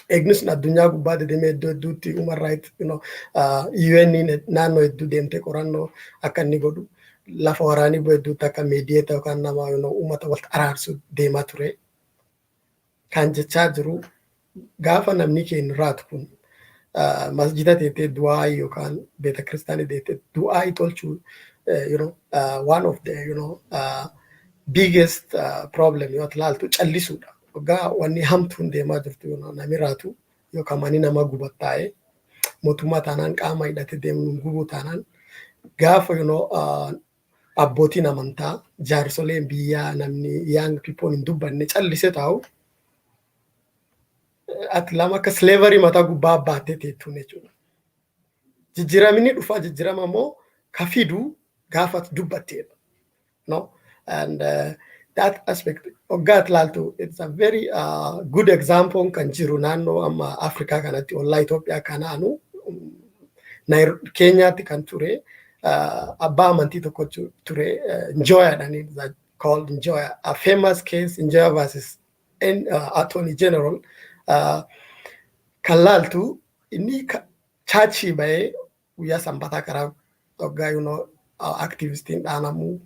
[SPEAKER 5] egnus na dunya gubbaade deemee duutti human right UN naannoo hedduu deemte qoranno akka inni godhu lafa waraanii hedduutti akka mediator yookaan nama uummata wal araarsu deemaa ture kan jechaa jiru gaafa namni keenya raatu kun masjida teettee du'aa yookaan beeta kiristaanii teettee du'aa tolchuu one of the biggest problem yoo ilaaltu callisuudha. Ogaa wanni hamtuun deemaa jirtu namni raatu yookaan manni nama gubattaa'e mootummaa taanaan qaama hidhate deemuun gubuu taanaan gaafa abbootiin amantaa jaarsoleen biyyaa namni young people hin dubbanne callise taa'u ati lama akka slavery mataa gubbaa baattee teettuun jechuudha. Jijjiiramni dhufaa jijjiirama immoo ka fidu gaafa dubbatteedha. And that aspect ogat laltu, it's a very good example kan jiru naannoo amma Africa kanatti olla Ethiopia kanaanu Kenya kan ture abbaa amantii tokko ture Njoya and it's called Njoya, a famous case Njoya versus Attorney General kan laltu inni chachi bae guyyaa sanbata karaa ogaa activistiin dhaanamu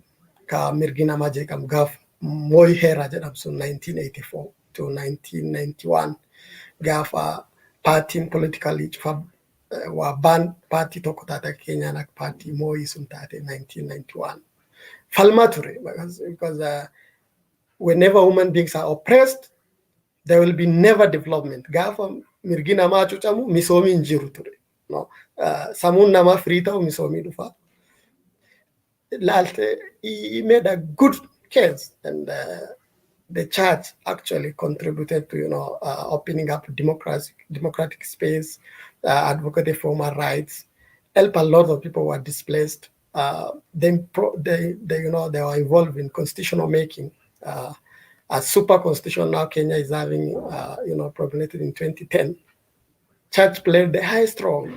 [SPEAKER 5] ka mirgina maje kam gaf moy hera jedham sun 1984 to 1991 gafa party politically wa ban party tokko taate Kenya nak party moy sun taate 1991 falma ture because whenever human beings are oppressed there will be never development. Gaafa mirgi namaa cucamu misoomi hin jiru ture. No, samuun namaa firii ta'u misoomi dhufa. He made a good case, and the church actually contributed to opening up democratic space, advocating for human rights, help a lot of people who were displaced. They were involved in constitutional making. A super constitution now Kenya is having, promulgated in 2010. Church played the highest role.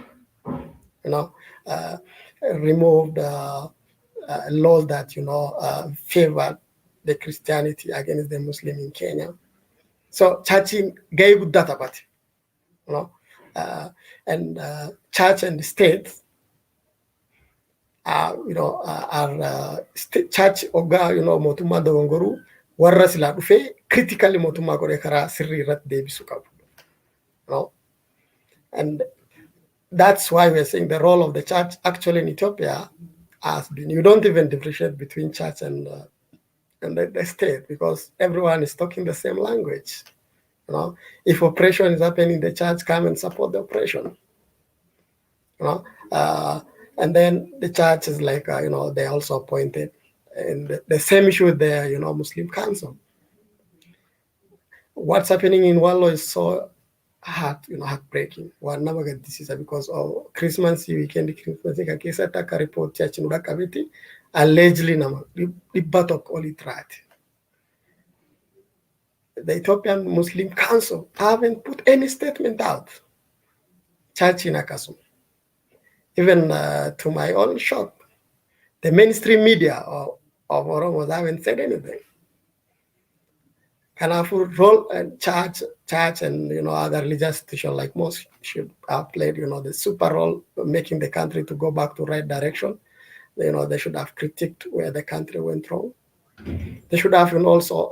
[SPEAKER 5] Removed laws that favored the Christianity against the Muslim in Kenya. So church gave that about it, and church and state are church oga motuma dogongoro warra sila dhufe critically motuma gore kara sirri irratti deebisu qabu. And that's why we're saying the role of the church actually in Ethiopia has been, you don't even differentiate between church and the state, because everyone is talking the same language. If oppression is happening, the church come and support the oppression. And then the church is like, they also appointed, and the same issue with the, Muslim Council. What's happening in Wallo is so heartbreaking. One never get this is because of Christmas weekend, Christmas case attack report church in Udakaviti, allegedly the battle all it right. The Ethiopian Muslim Council haven't put any statement out. Church in Akasum. Even to my own shock, the mainstream media of Oromo haven't said anything. Kanafu role and church and other religious institutions like mosque should have played the super role, making the country to go back to right direction. They should have critiqued where the country went wrong. They should have also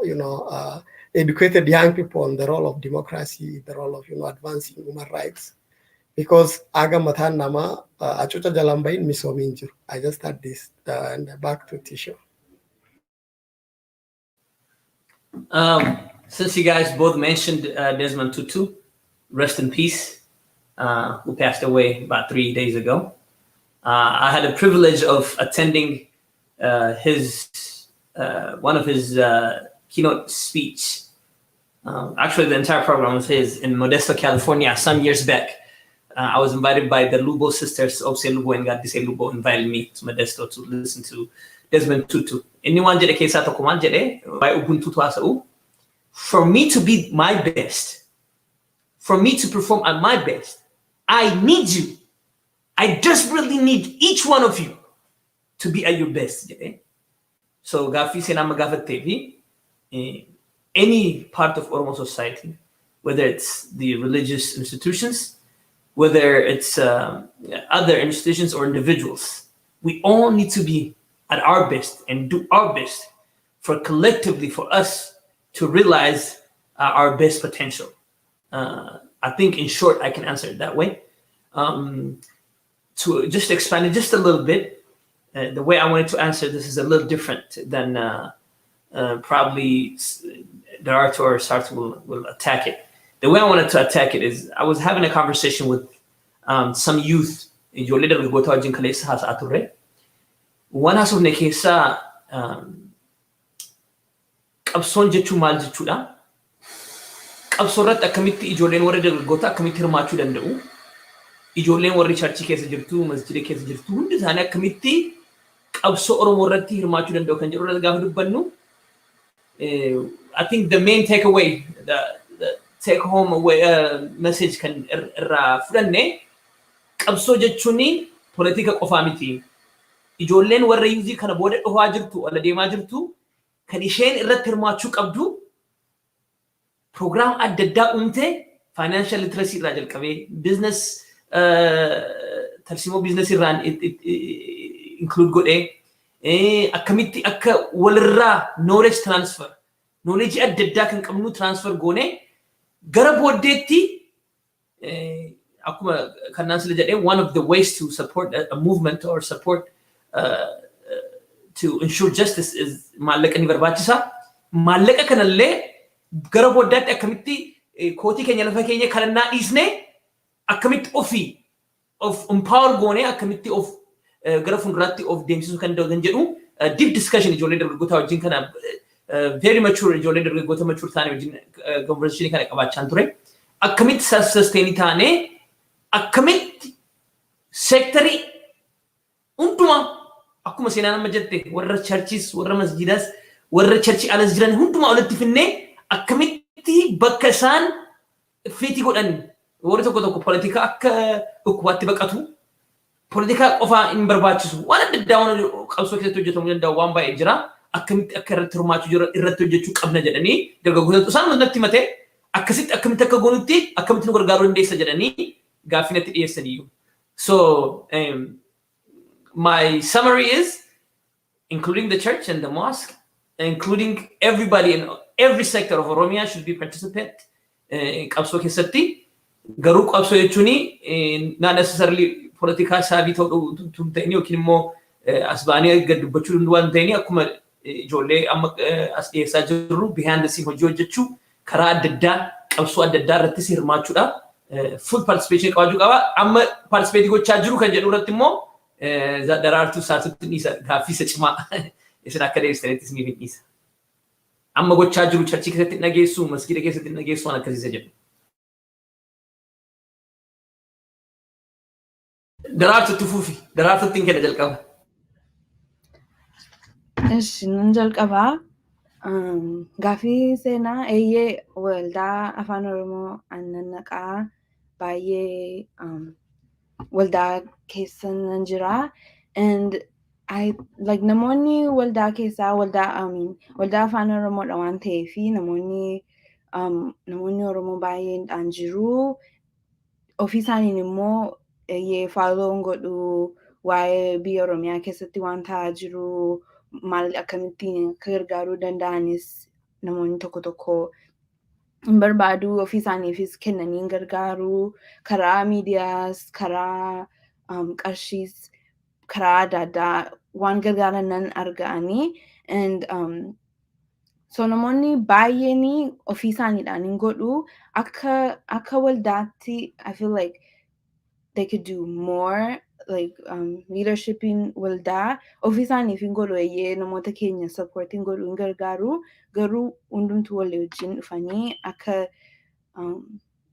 [SPEAKER 5] educated young people on the role of democracy, the role of advancing human rights. Because aga matan nama achucha jalambain misominju. I just had this and back to Tisha.
[SPEAKER 2] Since you guys both mentioned Desmond Tutu, rest in peace, who passed away about 3 days ago. I had the privilege of attending one of his keynote speech. Actually, the entire program was his in Modesto, California, some years back. I was invited by the Lubo sisters, Obse Lubo and Gadise Lubo invited me to Modesto to listen to Desmond Tutu. Anyone jede keessa tokko maal jedhe by Ubuntu haasa'u. For me to be my best, for me to perform at my best, I need you. I desperately need each one of you to be at your best. So gaaffii seenaa magaafatteefi any part of Oromo society, whether it's the religious institutions, whether it's other institutions or individuals, we all need to be at our best and do our best for collectively for us to realize our best potential. I think in short, I can answer it that way. To just expand it just a little bit, the way I wanted to answer this is a little different than probably Darato or Sartre will attack it. The way I wanted to attack it is I was having a conversation with some youth. One has of Nekesa qabsoon jechuun maal jechuudha? Qabsoo irratti akkamitti ijoolleen warra dargaggoota akkamitti hirmaachuu danda'u? Ijoolleen warri charchii keessa jirtu, masjida keessa jirtu hundi isaanii akkamitti qabsoo Oromoo irratti hirmaachuu danda'u kan jedhu irratti gaafa dubbannu, I think the main takeaway, the take home away message kan irraa fudhanne qabsoo jechuun politika qofaa miti. Ijoolleen warra yuuzii kana booda dhufaa jirtu, ala deemaa jirtu, kan isheen irratti hirmaachuu qabdu program adda addaa uumte financial literacy irraa jalqabee business tarsimoo business irraan include godhee akkamitti akka walirraa knowledge transfer, knowledge adda addaa kan qabnu transfer goone gara booddeetti akkuma kannaan sila jedhee one of the ways to support a movement or support to ensure justice is maallaqa ni barbaachisa. Maallaqa kanallee gara booddaatti akkamitti kootii keenya lafa keenya kadhannaa dhiisnee akkamitti ofii of empower goonee akkamitti of gara fuulduraatti of deemsisuu kan danda'u jedhu deep discussion ijoollee dargaggoota wajjin kana very mature ijoollee dargaggoota mature taane wajjin conversation kana qabaachaa ture. Akkamitti sustain taane akkamitti sectorii hundumaa akkuma seenaan amma jette warra churches warra masjidas warra church alas jiran hundumaa walitti finnee akkamitti bakka isaan fiitii godhan warri tokko politika akka hukumaatti baqatu politika qofaa hin barbaachisu waan adda addaa waan qabsoo keessatti hojjetamuu danda'u waan baay'ee jira akkamitti akka irratti hirmaachuu jira irratti hojjechuu qabna jedhanii dargaggoota isaan natti himate akkasitti akkamitti akka goonutti akkamitti nu gargaaruu dandeessa jedhanii gaaffii natti dhiyeessaniiru. So my summary is including the church and the mosque, including everybody in every sector of Oromia should be participant in qabsoo keessatti. Garuu qabsoo jechuun not necessarily political savvy ta'uu ta'anii yookiin immoo as baanee gad dubbachuu danda'u waan ta'anii akkuma ijoollee amma as dhiyeessaa jirru behind the scene hojii hojjechuu karaa adda addaa qabsoo adda addaa irratti hirmaachuudha. Full participation qabaachuu qaba. Amma participate gochaa jiru kan jedhu irratti immoo daraartuu saatutti dhiisa gaaffii isa cimaa isin akka deebistanitti isiniif hin dhiisa. Amma gochaa jiru charchii keessatti dhageessu masgiida keessatti dhageessu waan akkasiisa jedhu. Daraartutti fuufi daraartutti hin kenna jalqaba.
[SPEAKER 3] Ishi nan jalqabaa. Gaaffii seenaa eeyyee waldaa afaan Oromoo aannan naqaa baay'ee waldaa keessa nan jira. And I like namoonni waldaa keessaa waldaa afaan Oromoodha waan ta'eef namoonni Oromoo baay'eedhaan jiru. Ofii isaaniin immoo follow godhu waa'ee biyya Oromiyaa keessatti waan ta'aa jiru. Maal akkamittiin akka gargaaruu danda'anis namoonni tokko hin barbaadu ofii isaaniifis kennanii gargaaruu karaa miidiyaas karaa qarshiis karaa adda addaa waan gargaaran nan arga'anii and so namoonni baay'een ofii isaaniidhaan hin godhu akka waldaatti I feel like they could do more. Like leadership in waldaa ofii isaaniif hin godhu eeyyee namoota keenya supporting godhu hin gargaaru garuu hundumtuu walii wajjin dhufanii akka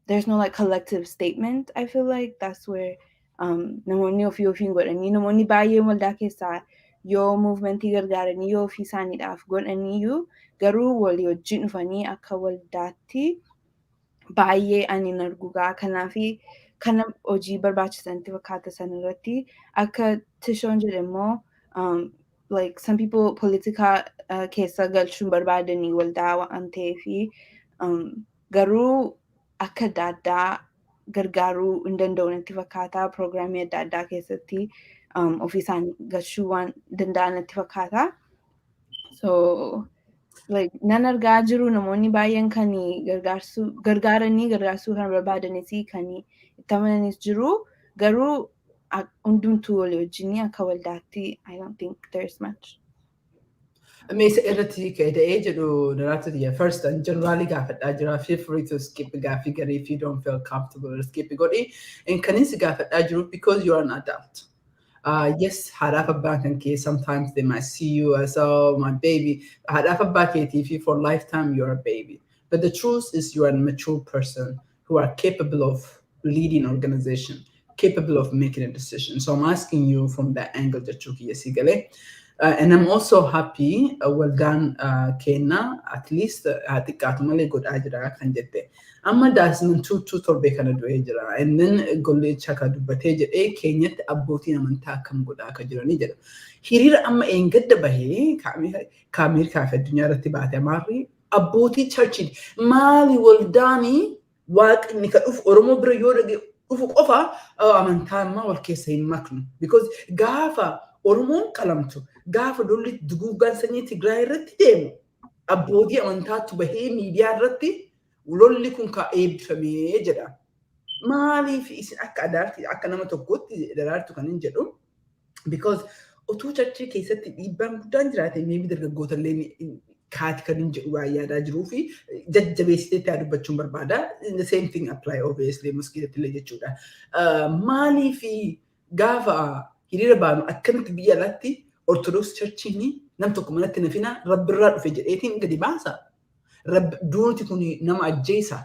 [SPEAKER 3] there's no like collective statement. I feel like that's where namoonni ofii godhanii namoonni baay'ee waldaa keessaa yoo movementii gargaaranii yoo ofii isaaniidhaaf godhaniiyyuu garuu walii wajjin dhufanii akka waldaatti baay'ee ani hin argugaa kanaafi kana hojii barbaachisanti fakkaata sanarratti akka tishoon jedhe immoo like some people politika keessa galchuun barbaadanii waldaa waan ta'eefi garuu akka adda addaa gargaaruu hin danda'u natti fakkaata piroogiraamii adda addaa keessatti ofii isaanii galchuu waan danda'an natti fakkaata. So like nan argaa jiru namoonni baay'een kan gargaaranii kan barbaadanis kan itti amananis jiru garuu hundumtuu walii wajjin akka waldaatti I don't think there's much.
[SPEAKER 1] Meeshaa irratti ka'ee jedhu daraartutti first and generally gaafadhaa jira feel free to skip gaaffii garee if you don't feel comfortable skip godhi and kanis gaafadhaa jiru because you are an adult. Yes, haadhaaf abbaan kan kee sometimes they might see you as oh my baby. Haadhaaf abbaa keetiif for lifetime you are a baby. But the truth is you are a mature person who are capable of leading organization, capable of making a decision. So I'm asking you from that angle, Jachuki Yasigale. And I'm also happy, well done, Kena, at least I think I good idea can get there. Amma dasman two torbe kana do ejira and then golle chaka dubbate jedhe Kenyatti abbootiin amantaa kam godhaa akka jiranii jedha. Hiriira amma eengadda bahee kaamir kaafe addunyaa irratti baate amaarri abbootii churchiin maali waldaanii waaqni ka dhufu Oromoo bira yoo dhage dhufu qofa amantaa amma wal keessa hin maknu because gaafa Oromoon qalamtu gaafa dolli duguuggaan sanyii Tigraay irratti deemu abbootii amantaatu bahee miidiyaa irratti lolli kun ka eebbifamee jedha. Maaliif isin akka adaarti akka nama tokkotti daraartu kan hin jedhu because utuu churchii keessatti dhiibbaan guddaan jiraate maybe dargaggoota illee kaati kan hin jedhu waa yaadaa jiruu fi jajjabeessitee taa dubbachuun barbaada. The same thing apply obviously maskiidatti illee jechuudha. Maalii fi gaafa hiriira baanu akkamitti biyya alatti Orthodox Churchiin nam tokko manatti nafina rabbirraa dhufe jedheetiin gadi baasa. Duuti kun nama ajjeesa.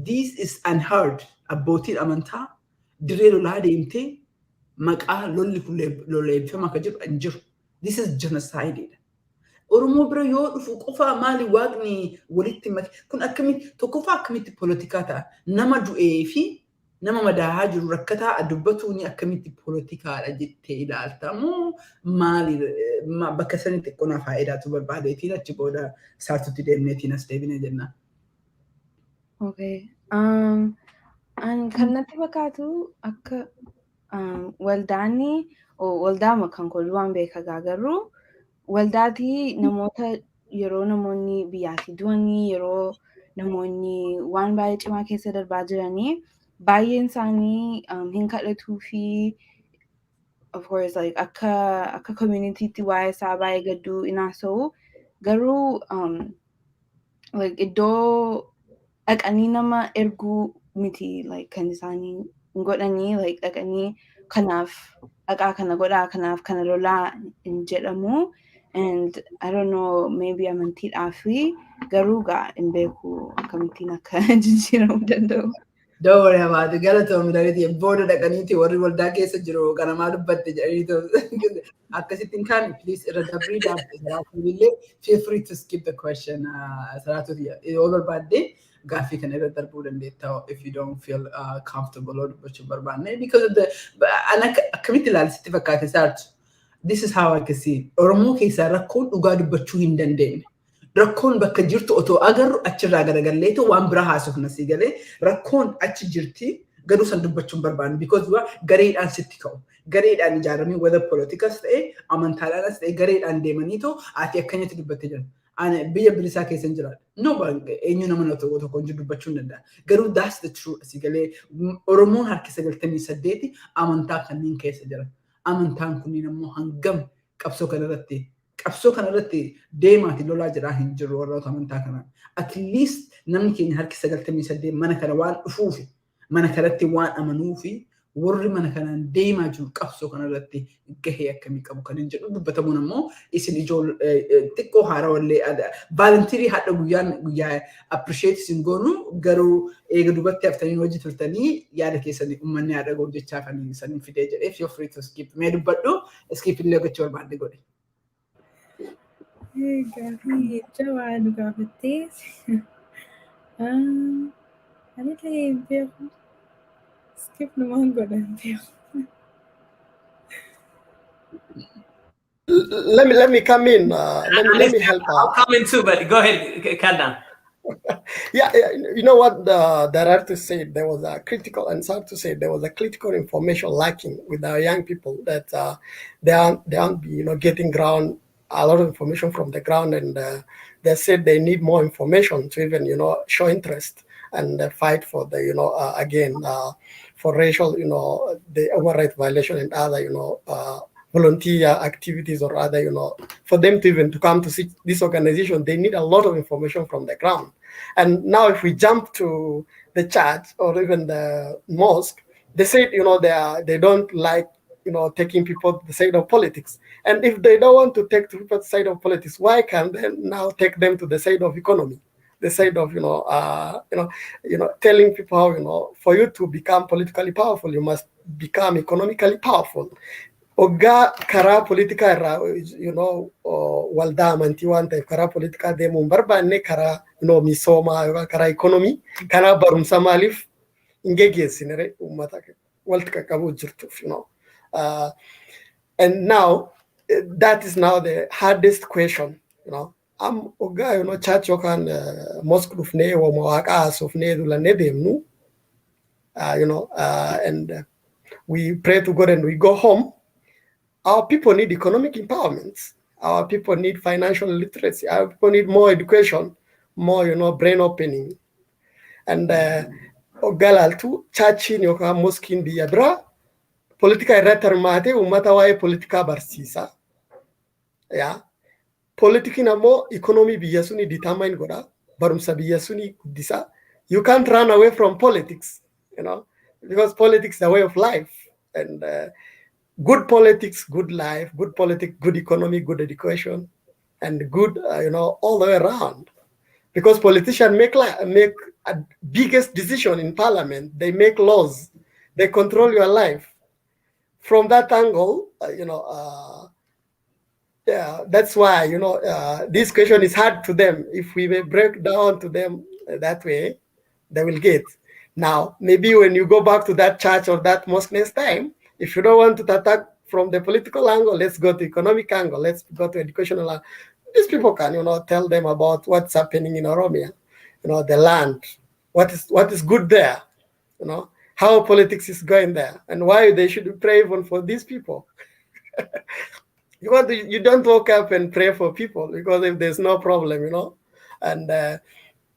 [SPEAKER 1] This is unheard. Abbootiin amantaa dirree lolaa deemtee maqaa lolli kun loleeffama akka jiru hin jiru. This is genocide. Oromoo bira yoo dhufu qofa maali waaqni walitti make kun akkamitti tokkoffaa akkamitti poolitikaa ta'a nama du'ee fi nama madaa'aa jiru rakkataa dubbatuun akkamitti poolitikaadha jettee ilaalta moo maali bakka sanitti qonnaa faayidaatu barbaadeetiin achi booda saartutti deemneetiin as deebine jenna.
[SPEAKER 3] Okay. Kan natti fakkaatu akka waldaanii waldaa kan koluu waan beekaa garuu waldaatii namoota yeroo namoonni biyyaatii du'anii yeroo namoonni waan baay'ee cimaa keessa darbaa jiranii baay'een isaanii hin kadhatuu fi of course like akka communitytti waa'ee isaa baay'ee gadduu inaasa'u garuu like iddoo dhaqanii nama erguu miti like kan isaanii godhanii like dhaqanii kanaaf dhaqaa kana godhaa kanaaf kana lolaa hin jedhamu. And I don't know, maybe amantiidhaa fi garuu hin beeku akkamittiin akka jijjiiramuu danda'u.
[SPEAKER 1] Don't worry about it. Galatoomii dhageetii booda dhaqaniiti warri waldaa keessa jiru ganamaa dubbatte jedhaniitu akkasittiin kaan please irra dabriidhaaf illee feel free to skip the question saraatuuti yoo barbaadde gaaffii kana irra darbuu dandeetta if you don't feel comfortable or dubbachuu barbaanne because of the akkamitti ilaalisitti fakkaate saartu. This is how I can see. Oromoo keessaa rakkoon dhugaa dubbachuu hin dandeenye. Rakkoon bakka jirtu otoo agarru achirraa garagalleetu waan biraa haasofna si galee rakkoon achi jirti garuu san dubbachuun barbaannu because gareedhaan sitti ka'u. Gareedhaan ijaaramee whether politikas ta'e amantaadhaanas ta'e gareedhaan deemaniitoo ati akkamitti dubbattee jirta. Ani biyya bilisaa keessa hin jiraadha. No eenyu nama tokko dubbachuu hin danda'a. Garuu that's the truth si galee Oromoon harki 98 amantaa kanneen keessa jira. Amantaan kunniin ammoo hangam qabsoo kanarratti deemaati lolaa jiraa hin jiru warroota amantaa kanaan. At least namni keenya harki 98 mana kana waan dhufuufi mana kanatti waan amanuufi warri mana kanaan deemaa jiru qabsoo kanarratti gahee akkamii qabu kan hin jedhu dubbatamuun ammoo isin ijoo xiqqoo haarawallee vaalantiirii hadha guyyaa appreciate isin goonu garuu eega dubatti haftanii hojii turtanii yaada keessanii uummanni haadha hojjechaa kan isaanii fidee jedhee feel free to skip mee dubbadhu skip illee gochuu barbaadde godhe.
[SPEAKER 4] Gaaffii jabaa nu gaafattee ani illee beeku. Skip numaan godhan beeku.
[SPEAKER 5] Let me come in. Let me help out.
[SPEAKER 2] I'll come in too, but go ahead, Kanna.
[SPEAKER 5] Yeah, you know what the artist said? There was a critical, and sad to say, there was a critical information lacking with our young people that they aren't getting a lot of information from the ground, and they said they need more information to even show interest and fight for the again for racial the human rights violation and other volunteer activities or other for them to even to come to see this organization, they need a lot of information from the ground. And now if we jump to the church or even the mosque, they said they don't like taking people to the side of politics. And if they don't want to take people to the side of politics, why can't they now take them to the side of economy? The side of telling people how for you to become politically powerful, you must become economically powerful. Oga kara politika irraa waldaa amantii waan ta'eef karaa politikaa deemuun barbaanne karaa misoomaa yookaan karaa ikonomii karaa barumsa maaliif hin geggeessine uummata walitti qaqqabuu jirtuuf and now that is now the hardest question am ogaa church yookaan mosque dhufnee waaqaa haasofnee dulannee deemnu and we pray to God and we go home. Our people need economic empowerment. Our people need financial literacy. Our people need more education, more brain opening. And galaltu churchin yookaan mosquiin biyya bira politika irratti hirmaatee uummata waa'ee politikaa barsiisa. politicking amo economy biyya suni determine godha barumsa biyya suni guddisa. You can't run away from politics, because politics is the way of life, and good politics, good life, good politics, good economy, good education, and good all the way around. Because politicians make a biggest decision in parliament. They make laws. They control your life. From that angle, yeah, that's why this question is hard to them. If we may break down to them that way, they will get. Now, maybe when you go back to that church or that mosque next time, if you don't want to attack from the political angle, let's go to economic angle. Let's go to educational angle. These people can, tell them about what's happening in Oromia, the land, what is good there, how politics is going there, and why they should pray even for these people. You don't wake up and pray for people, because if there's no problem, and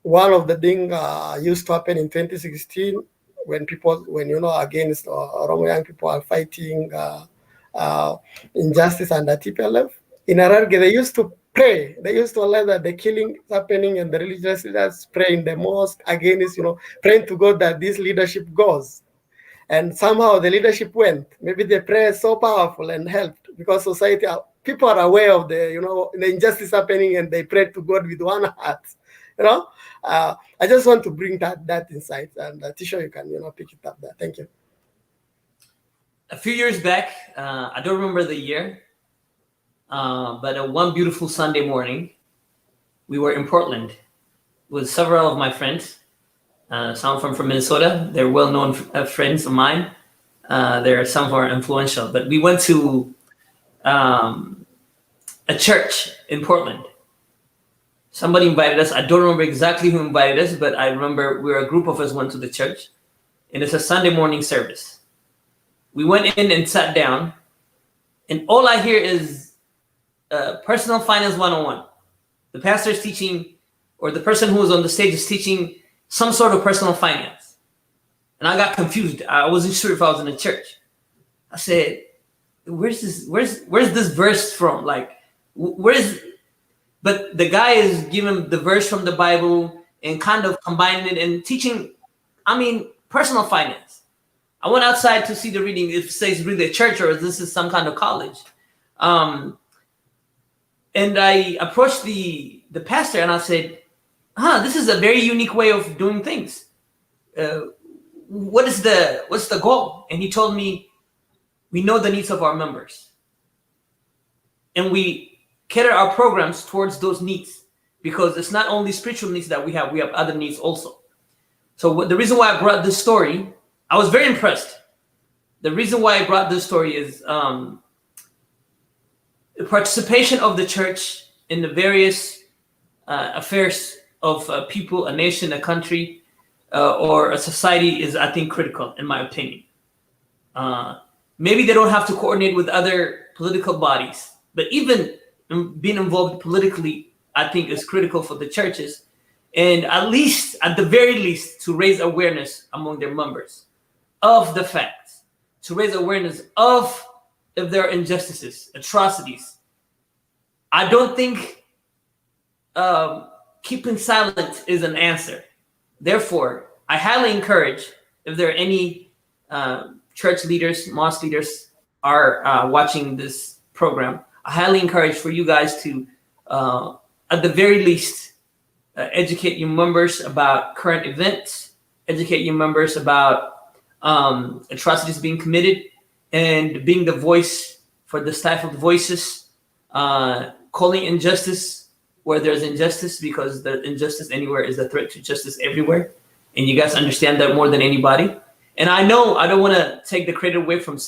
[SPEAKER 5] one of the things used to happen in 2016 when against Oromo young people are fighting injustice under TPLF. In Hararge, they used to pray. They used to allow that the killing is happening and the religious leaders pray in the mosque against, praying to God that this leadership goes. And somehow the leadership went. Maybe the prayer is so powerful and helped, because people are aware of the injustice happening, and they pray to God with one heart. I just want to bring that insight, and Tisha, you can pick it up there. Thank you.
[SPEAKER 2] A few years back, I don't remember the year, but one beautiful Sunday morning, we were in Portland with several of my friends. Some from Minnesota. They're well-known friends of mine. There are some who are influential, but we went to a church in Portland. Somebody invited us. I don't remember exactly who invited us, but I remember a group of us went to the church, and it's a Sunday morning service. We went in and sat down, and all I hear is personal finance 101. The pastor is teaching, or the person who was on the stage is teaching some sort of personal finance. And I got confused. I wasn't sure if I was in a church. I said, where's this verse from? Like, but the guy is giving the verse from the Bible and kind of combining it and teaching, personal finance. I went outside to see the reading, if it says really a church or this is some kind of college. And I approached the pastor and I said, this is a very unique way of doing things. What's the goal? And he told me, we know the needs of our members, and we cater our programs towards those needs, because it's not only spiritual needs that we have other needs also. So the reason why I brought this story, I was very impressed. The reason why I brought this story is the participation of the church in the various affairs of people, a nation, a country, or a society is, I think, critical, in my opinion. Maybe they don't have to coordinate with other political bodies, but even being involved politically, I think, is critical for the churches, and at the very least, to raise awareness among their members of the facts, to raise awareness of if there are injustices, atrocities. I don't think keeping silent is an answer. Therefore, I highly encourage, if there are any church leaders, mosque leaders are watching this program, I highly encourage for you guys to, at the very least, educate your members about current events, educate your members about atrocities being committed, and being the voice for the stifled voices, calling injustice where there's injustice, because the injustice anywhere is a threat to justice everywhere. And you guys understand that more than anybody. And I know I don't want to take the credit away from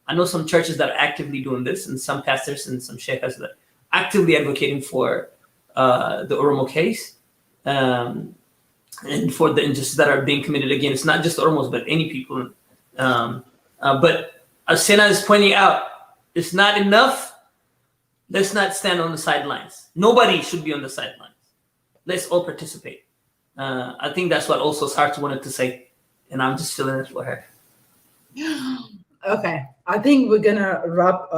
[SPEAKER 2] I know some churches that are actively doing this, and some pastors and some sheikhs that are actively advocating for the Oromo case, and for the injustices that are being committed. Again, it's not just Oromos, but any people. But as Sena is pointing out, it's not enough. Let's not stand on the sidelines. Nobody should be on the sidelines. Let's all participate. I think that's what also Sartre wanted to say, and I'm just filling it for her.
[SPEAKER 1] Okay, I think we're gonna wrap.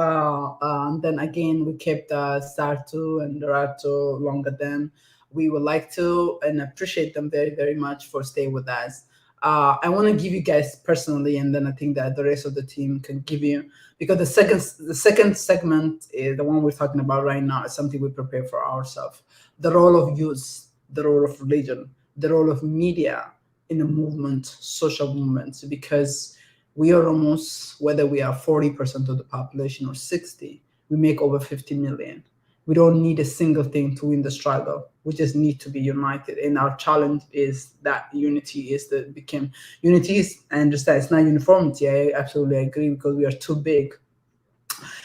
[SPEAKER 1] Then again, we kept Sartu and Rato longer than we would like to, and appreciate them very, very much for staying with us. I want to give you guys personally, and then I think that the rest of the team can give you, because the second segment is the one we're talking about right now. Is something we prepare for ourselves. The role of youth, the role of religion, the role of media in a movement, social movements, because we are almost, whether we are 40% of the population or 60, we make over 50 million. We don't need a single thing to win the struggle. We just need to be united. And our challenge is that unity is the became unity is, I understand it's not uniformity. I absolutely agree, because we are too big.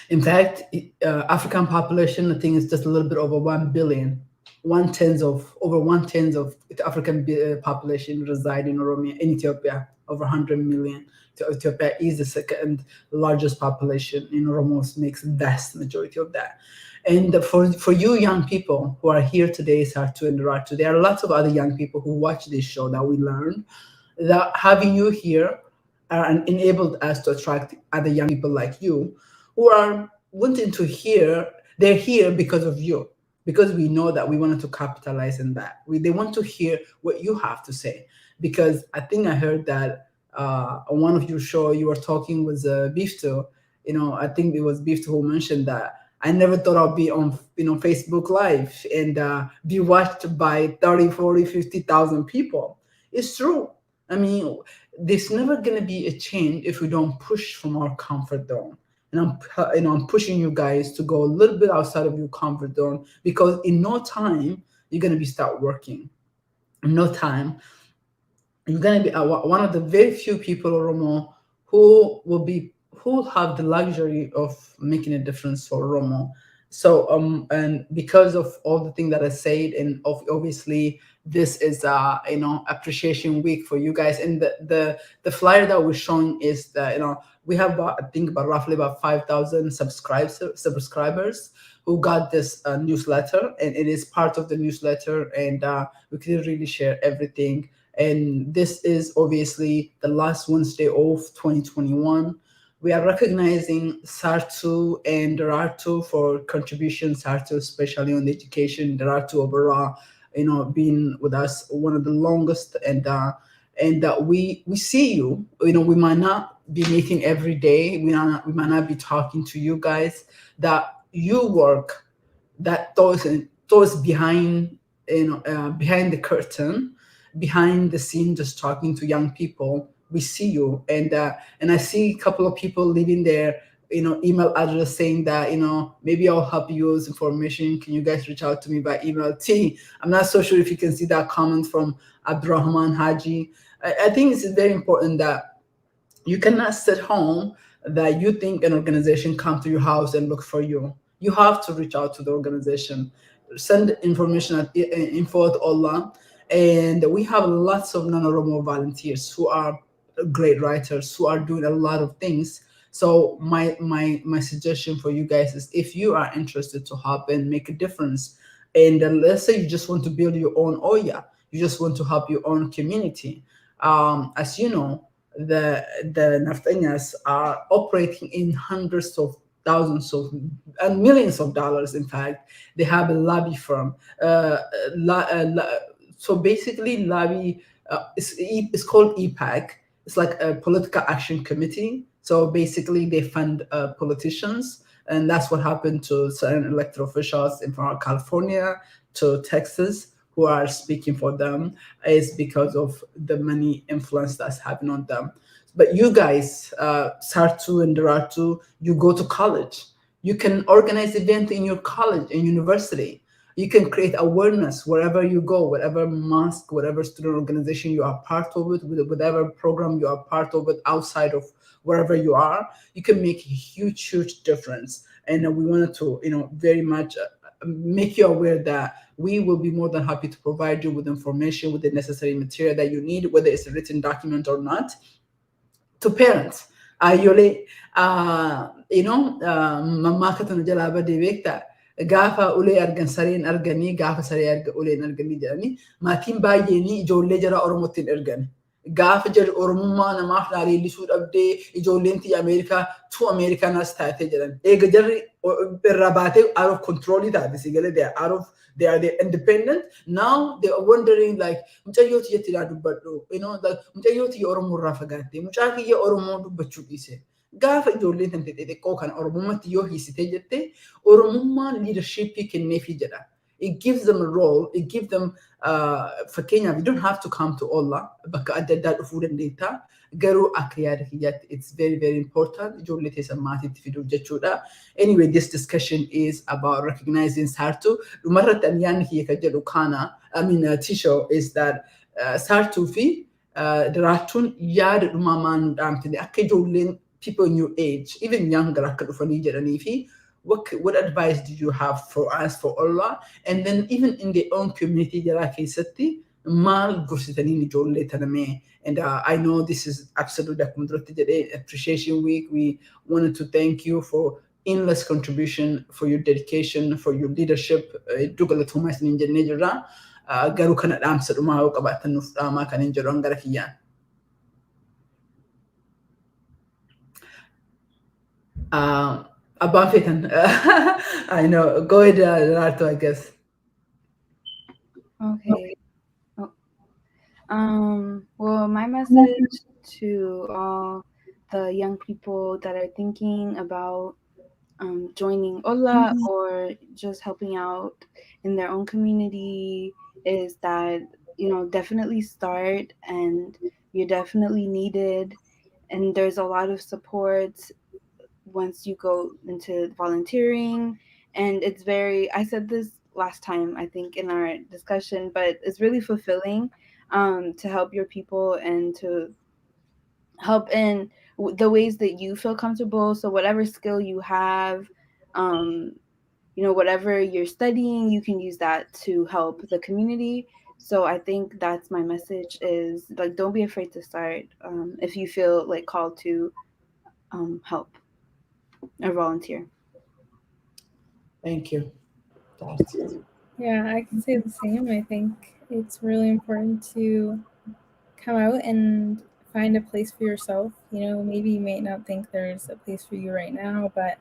[SPEAKER 1] In fact, African population, I think, is just a little bit over 1 billion. Over one tenth of the African population reside in Oromia, in Ethiopia, over 100 million. So Ethiopia is the second largest population, and Oromos makes the vast majority of that. And for you young people who are here today, Sartu and Ratu, there are lots of other young people who watch this show that we learned that having you here enabled us to attract other young people like you who are wanting to hear. They're here because of you, because we know that we wanted to capitalize on that. They want to hear what you have to say, because I think I heard that on one of your show you were talking with Bifto. I think it was Bifto who mentioned that I never thought I'd be on Facebook Live and be watched by 30, 40, 50,000 people. It's true. I mean, there's never going to be a change if we don't push from our comfort zone. And I'm pushing you guys to go a little bit outside of your comfort zone, because in no time you're going to be start working. In no time you're going to be one of the very few people, Oromo, who have the luxury of making a difference for Oromo. So and because of all the things that I said, and obviously this is appreciation week for you guys, and the flyer that we're showing is that we have roughly about 5,000 subscribers who got this newsletter, and it is part of the newsletter, and we couldn't really share everything. And this is obviously the last Wednesday of 2021. We are recognizing Sartu and Daratu for contributions. Sartu especially on the education, Daratu overall, being with us one of the longest. And we see you. We might not be meeting every day. We might not be talking to you guys. That you work, that those behind behind the curtain, behind the scene, just talking to young people. We see you, and I see a couple of people leaving their email address saying that maybe I'll help you use information. Can you guys reach out to me by email? I'm not so sure if you can see that comment from Abdurrahman Haji. I think it's very important that you cannot sit home that you think an organization come to your house and look for you. You have to reach out to the organization, send information at info@Allah. And we have lots of non-Oromo volunteers who are great writers, who are doing a lot of things. So my suggestion for you guys is, if you are interested to help and make a difference, and let's say you just want to build your own Oya, you just want to help your own community. As you know, the Nafteñas are operating in hundreds of thousands of and millions of dollars. In fact, they have a lobby firm. So basically, lobby it's called EPAC. It's like a political action committee. So basically, they fund politicians, and that's what happened to certain elected officials from California to Texas who are speaking for them, is because of the money influence that's having on them. But you guys, Sartu and Daratu, you go to college. You can organize events in your college and university. You can create awareness wherever you go, whatever mosque, whatever student organization you are part of it, whatever program you are part of it outside of wherever you are. You can make a huge, huge difference. And we wanted to, very much make you aware that we will be more than happy to provide you with information, with the necessary material that you need, whether it's a written document or not. To parents, ayole, mamma katanu jalaba dibekta. Gaafa ulee argan sareen arganii, gaafa saree arga uleen arganii jedhanii maatiin baay'een ijoollee jara Oromootti hin ergan. Gaafa jedhu Oromummaa namaaf naa leellisuu dhabdee ijoolleen tiyya Ameerikaa tu Ameerikaanas taatee jedhan. Eega jarri irraa baatee out of control taate si galee they are independent. Now they are wondering like mucayyoo tiyyatti ilaa dubbadhu. Like mucayyoo tiyya Oromoo irraa fagaattee mucaa kiyya Oromoo dubbachuu dhiise. Gaafa ijoolleen tan xixiqqoo kana Oromummatti yoo hiisitee jettee Oromummaan leadershipii kenneefii jedha. It gives them a role. It gives them fakkeenyaaf you don't have to come to Allah bakka adda addaa dhufuu dandeetta. Garuu akka yaada kiyyaatti it's very important ijoollee teessan maatiitti fiduuf jechuudha. Anyway, this discussion is about recognizing Sartuu. Dhumarratti ani yaadni kiyya kan jedhu kana Tisho is that Sartuu fi Daraartuun yaada dhumaa maan dhaamtine akka ijoolleen people in your age, even younger, akka dhufanii jedhanii fi what advice did you have for us, for Allah? And then even in their own community, jara keessatti maal gorsitanii ijoollee taname. And I know this is absolutely appreciation week. We wanted to thank you for endless contribution, for your dedication, for your leadership. Dugalatuma isin jenne jirra. Garuu kana dhaamsa dhumaa yoo qabaatan nuuf dhaamaa kan hin jedhu gara kiyyaan. Abbaan feetan. I know. Go ahead, Daraartuu, I guess.
[SPEAKER 3] Okay. Well, my message to all the young people that are thinking about joining Ola or just helping out in their own community is that, definitely start, and you're definitely needed, and there's a lot of support once you go into volunteering. And it's I said this last time, I think, in our discussion, but it's really fulfilling to help your people and to help in the ways that you feel comfortable. So whatever skill you have, whatever you're studying, you can use that to help the community. So I think that's my message is like, don't be afraid to start if you feel like called to help or volunteer.
[SPEAKER 1] Thank you.
[SPEAKER 4] Yeah, I can say the same. I think it's really important to come out and find a place for yourself. Maybe you may not think there's a place for you right now, but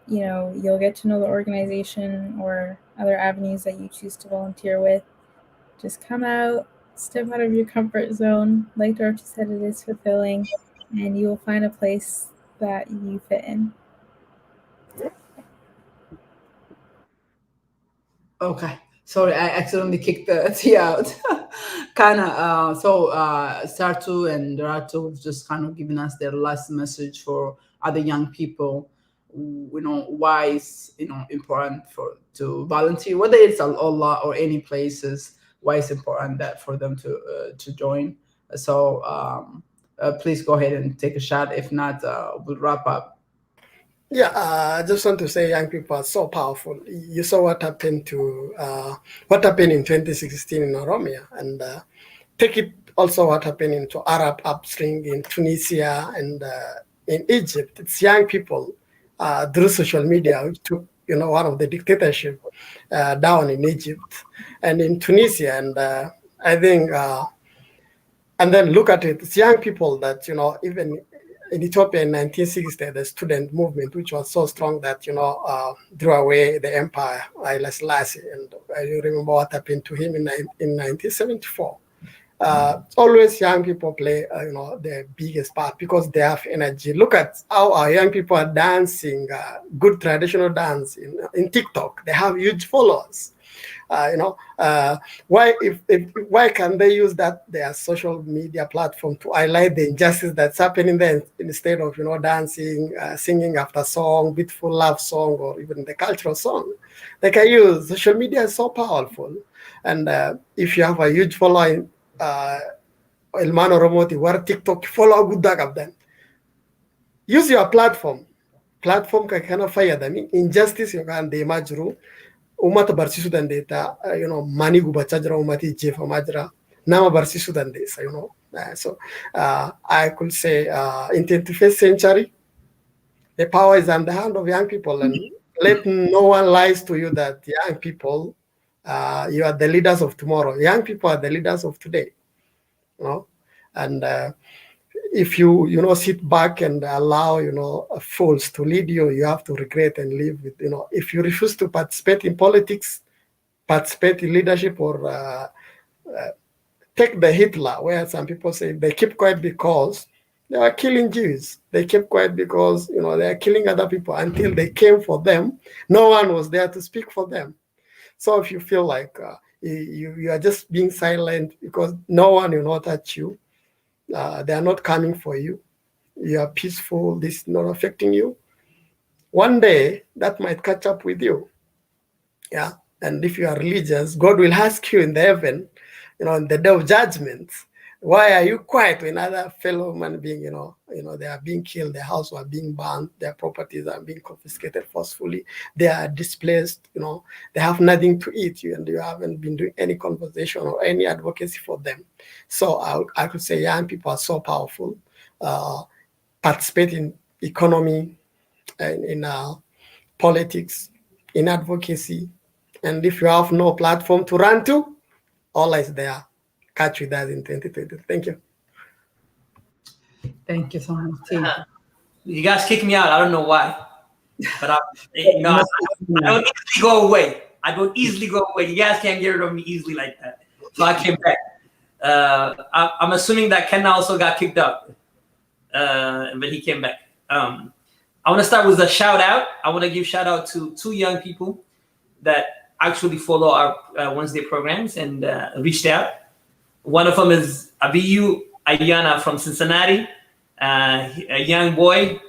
[SPEAKER 4] you'll get to know the organization or other avenues that you choose to volunteer with. Just come out, step out of your comfort zone. Like Dorothy said, it is fulfilling, and you will find a place that you fit in.
[SPEAKER 1] Okay. Sorry, I accidentally kicked the T out. Sartu and Daraartuu have just kind of given us their last message for other young people. Why it's important to volunteer, whether it's Allah or any places. Why it's important that for them to join. So please go ahead and take a shot. If not, we'll wrap up.
[SPEAKER 5] Yeah, I just want to say young people are so powerful. You saw what happened in 2016 in Oromo, and take it also what happened into Arab upstream in Tunisia and in Egypt. It's young people through social media which took one of the dictatorship down in Egypt and in Tunisia, and I think and then look at it. It's young people that even in Ethiopia in 1960, the student movement, which was so strong that, drew away the empire, Haile Selassie. And you remember what happened to him in 1974. Always young people play, the biggest part because they have energy. Look at how our young people are dancing, good traditional dance in TikTok. They have huge followers. Why can they use their social media platform to highlight the injustice that's happening there instead of dancing, singing after song, beautiful love song, or even the cultural song? They can use social media is so powerful, and if you have a huge following, Ilman Oromoti, where TikTok follow good dagab then use your platform ka kana fayyadami injustice yookaan deemaa jiru ummata barsiisuu dandeetta, manii gubachaa jira, ummati ijjeefamaa jira, nama barsiisuu dandeessa, so I could say in 21st century the power is in the hand of young people, and let no one lies to you that young people you are the leaders of tomorrow. Young people are the leaders of today. And if you sit back and allow fools to lead you, you have to regret and live with. If you refuse to participate in politics, participate in leadership, or take the Hitler, where some people say they keep quiet because they were killing Jews. They kept quiet because they are killing other people until they came for them. No one was there to speak for them. So if you feel like you are just being silent because no one will not touch you, they are not coming for you, you are peaceful, this is not affecting you, one day that might catch up with you. Yeah. And if you are religious, God will ask you in the heaven, in the day of judgment, why are you quiet when other fellow human being, they are being killed, their house are being burned, their properties are being confiscated forcefully, they are displaced, they have nothing to eat, and you haven't been doing any conversation or any advocacy for them. So I could say young people are so powerful. Participate in economy and in politics, in advocacy. And if you have no platform to run to, all is there. Catch with us in 2020. Thank you.
[SPEAKER 1] Thank you so much, T.
[SPEAKER 2] You guys kicked me out. I don't know why, but I don't easily go away. I don't easily go away. You guys can't get rid of me easily like that. So I came back. I'm assuming that Ken also got kicked out, but he came back. I want to start with a shout out. I want to give shout out to 2 young people that actually follow our Wednesday programs and reached out. One of them is Abiyu Ayana from Cincinnati, a young boy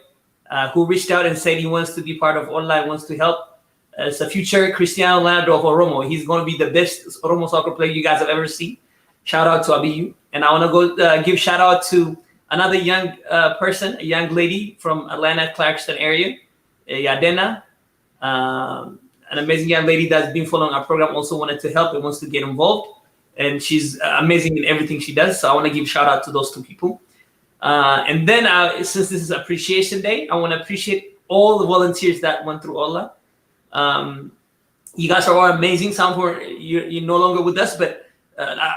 [SPEAKER 2] who reached out and said he wants to be part of online, wants to help. It's a future Cristiano Ronaldo of Oromo. He's going to be the best Oromo soccer player you guys have ever seen. Shout out to Abiyu. And I want to go give shout out to another young person, a young lady from Atlanta, Clarkston area, Yadena. An amazing young lady that's been following our program, also wanted to help and wants to get involved. And she's amazing in everything she does. So I want to give shout out to those 2 people. And then since this is Appreciation Day, I want to appreciate all the volunteers that went through Allah. You guys are all amazing. Some for you're no longer with us, but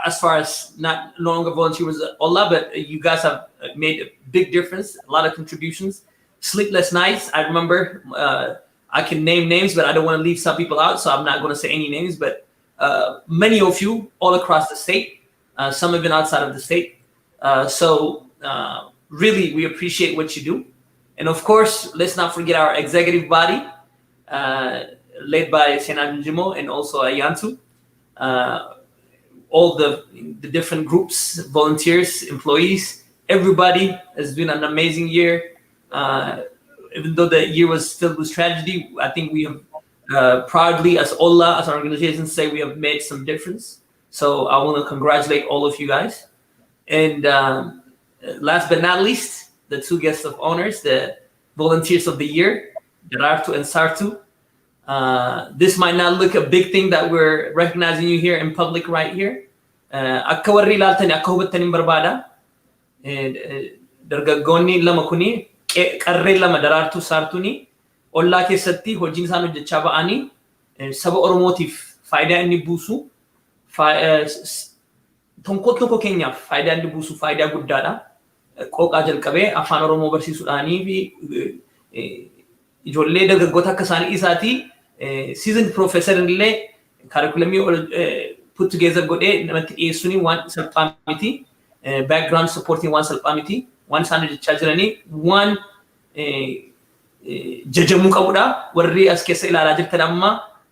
[SPEAKER 2] as far as no longer volunteers with Allah, but you guys have made a big difference, a lot of contributions. Sleepless nights. I remember I can name names, but I don't want to leave some people out, so I'm not going to say any names. But many of you all across the state, some even outside of the state. So really, we appreciate what you do. And of course, let's not forget our executive body, led by Senan Jimo and also Ayantu. All the different groups, volunteers, employees, everybody has been an amazing year. Even though the year was filled with tragedy, I think we have proudly, as Allah, as our organization say, we have made some difference. So I want to congratulate all of you guys. And last but not least, the 2 guests of honors, the volunteers of the year, Darartu and Sartu. This might not look a big thing that we're recognizing you here in public right here. Akka warri ilaaltani akka hubattani barbaada. Dargaggoonni lama kuni qarree lama Daraartuu Saartuuni ollaa keessatti hojiin isaan hojjechaa ba'anii saba Oromootiif faayidaa inni buusu tokko keenyaaf faayidaa inni buusu faayidaa guddaadha. Qooqaa jalqabee afaan Oromoo barsiisuudhaanii fi ijoollee dargaggoota akka isaanii isaatii seasoned professor illee curriculumii put together godhee namatti dhiyeessuun waan salphaa miti. Background supporting waan salphaa miti. Waan isaan hojjechaa jiranii waan jajamuu qabudha. Warri as keessa ilaalaa jirtan amma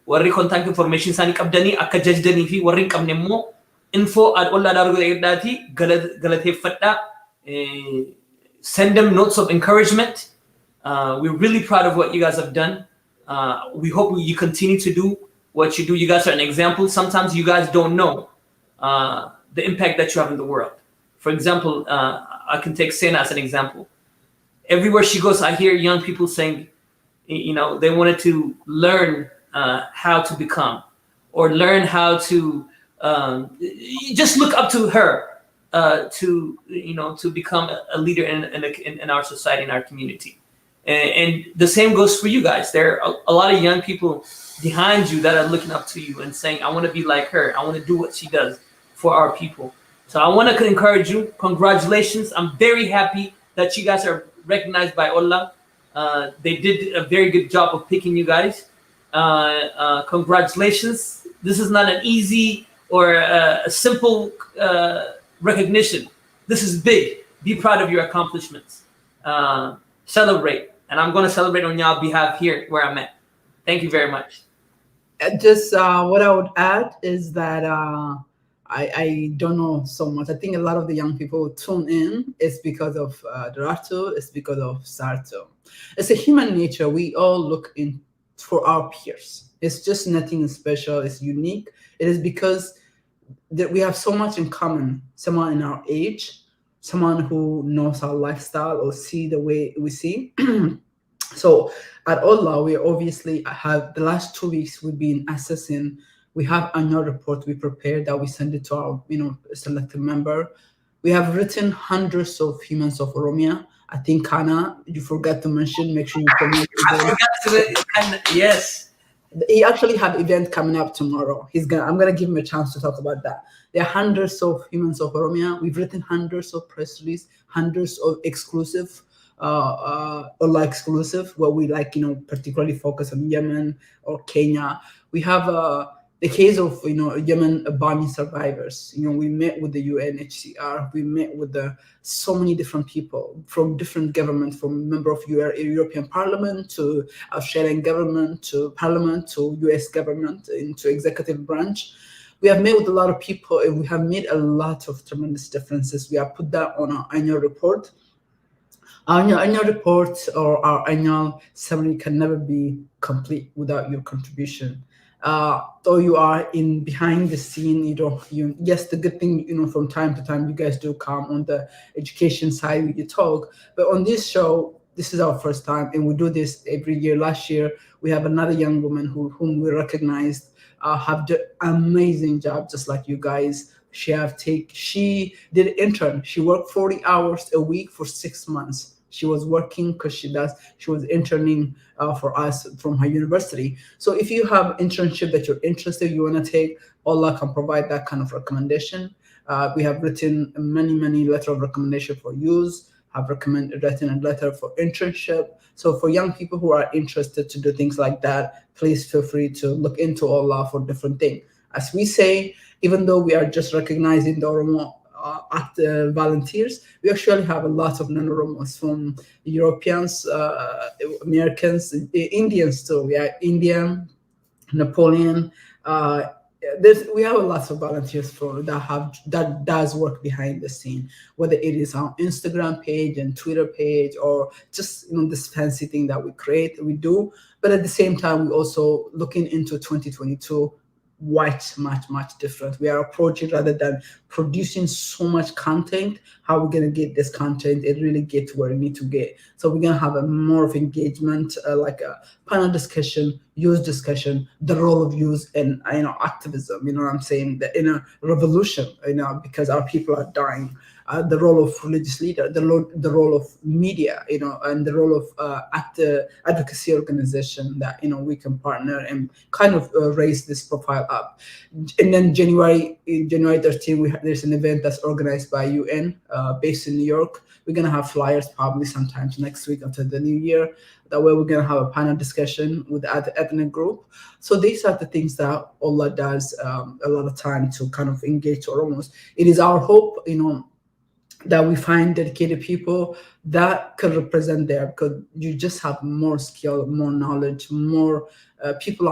[SPEAKER 2] warri contact information isaanii qabdanii akka jajdanii fi warri hin qabne immoo info @olla dargodaati galateeffadhaa. Send them notes of encouragement. We're really proud of what you guys have done. We hope you continue to do what you do. You guys are an example. Sometimes you guys don't know the impact that you have in the world. For example, I can take Sena as an example. Everywhere she goes, I hear young people saying, they wanted to learn how to become, or learn how to just look up to her to become a leader in our society, in our community. And the same goes for you guys. There are a lot of young people behind you that are looking up to you and saying, I want to be like her. I want to do what she does for our people. So I want to encourage you. Congratulations. I'm very happy that you guys are recognized by Allah. They did a very good job of picking you guys. Congratulations. This is not an easy or a simple recognition. This is big. Be proud of your accomplishments. Celebrate. And I'm going to celebrate on your behalf here where I'm at. Thank you very much.
[SPEAKER 1] Just what I would add is that I don't know so much. I think a lot of the young people who tune in is because of Durato, it's because of Sarto. It's a human nature. We all look in for our peers. It's just nothing special. It's unique. It is because that we have so much in common. Someone in our age, someone who knows our lifestyle or see the way we see. So at Allah, we obviously have the last 2 weeks we've been assessing. We have annual report we prepared that we send it to our selected member. We have written hundreds of humans of Oromia. I think Kana, you forgot to mention. Make sure you promote.
[SPEAKER 2] Yes.
[SPEAKER 1] He actually have event coming up tomorrow. I'm gonna give him a chance to talk about that. There are hundreds of humans of Oromia. We've written hundreds of press release, hundreds of exclusive. Allah exclusive, where we particularly focus on Yemen or Kenya. We have the case of Yemen bombing survivors. We met with the UNHCR. We met with so many different people from different governments, from member of European Parliament to Australian government to Parliament to US government into executive branch. We have met with a lot of people, and we have made a lot of tremendous differences. We have put that on our annual report. Our annual report or our annual summary can never be complete without your contribution. Though you are in behind the scene, yes, the good thing, from time to time, you guys do come on the education side, you talk. But on this show, this is our first time, and we do this every year. Last year, we have another young woman whom we recognized have done amazing job, just like you guys. She did an intern. She worked 40 hours a week for 6 months. She was working because she was interning for us from her university. So if you have internship that you're interested, you want to take, Allah can provide that kind of recommendation. We have written many letter of recommendation for use, have written a letter for internship. So for young people who are interested to do things like that, please feel free to look into Allah for different things. As we say, even though we are just recognizing the Oromo volunteers, we actually have a lot of non-Oromos, from Europeans, Americans, Indians too. We are Indian, Napoleon. We have a lot of volunteers that does work behind the scene, whether it is our Instagram page and Twitter page, or just this fancy thing that we do. But at the same time, we also looking into 2022. Much different. We are approaching, rather than producing so much content, how we're going to get this content and really get to where we need to get. So we're going to have a more of engagement, like a panel discussion, use discussion, the role of use, and activism. You know what I'm saying? The revolution. Because our people are dying. The role of religious leader, the role of media, and the role of advocacy organization that we can partner and kind of raise this profile up. And then January 13th, there's an event that's organized by UN, based in New York. We're gonna have flyers probably sometimes next week after the new year. That way, we're gonna have a panel discussion with the ethnic group. So these are the things that Allah does a lot of time to kind of engage Oromos. It is our hope, that we find dedicated people that could represent there, because you just have more skill, more knowledge, more people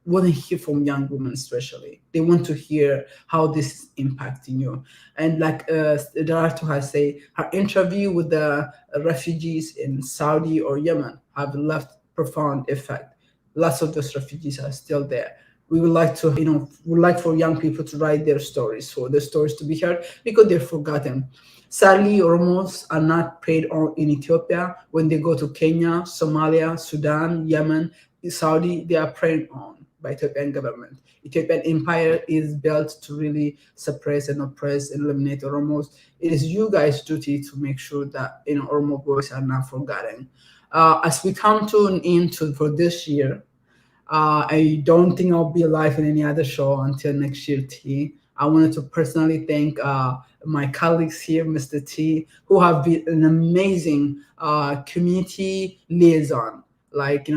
[SPEAKER 1] want to hear from young women, especially. They want to hear how this is impacting you. And like Darato has said, her interview with the refugees in Saudi or Yemen have left profound effect. Lots of those refugees are still there. We would like to, would like for young people to write their stories, for their stories to be heard, because they're forgotten. Sadly, Oromos are not preyed on in Ethiopia. When they go to Kenya, Somalia, Sudan, Yemen, Saudi, they are preyed on by Ethiopian government. Ethiopian empire is built to really suppress and oppress and eliminate Oromos. It is you guys' duty to make sure that Oromo voices are not forgotten. As we come to an end for this year, I don't think I'll be alive in any other show until next year, T. I wanted to personally thank my colleagues here, Mr. T, who have been an amazing community liaison. Like,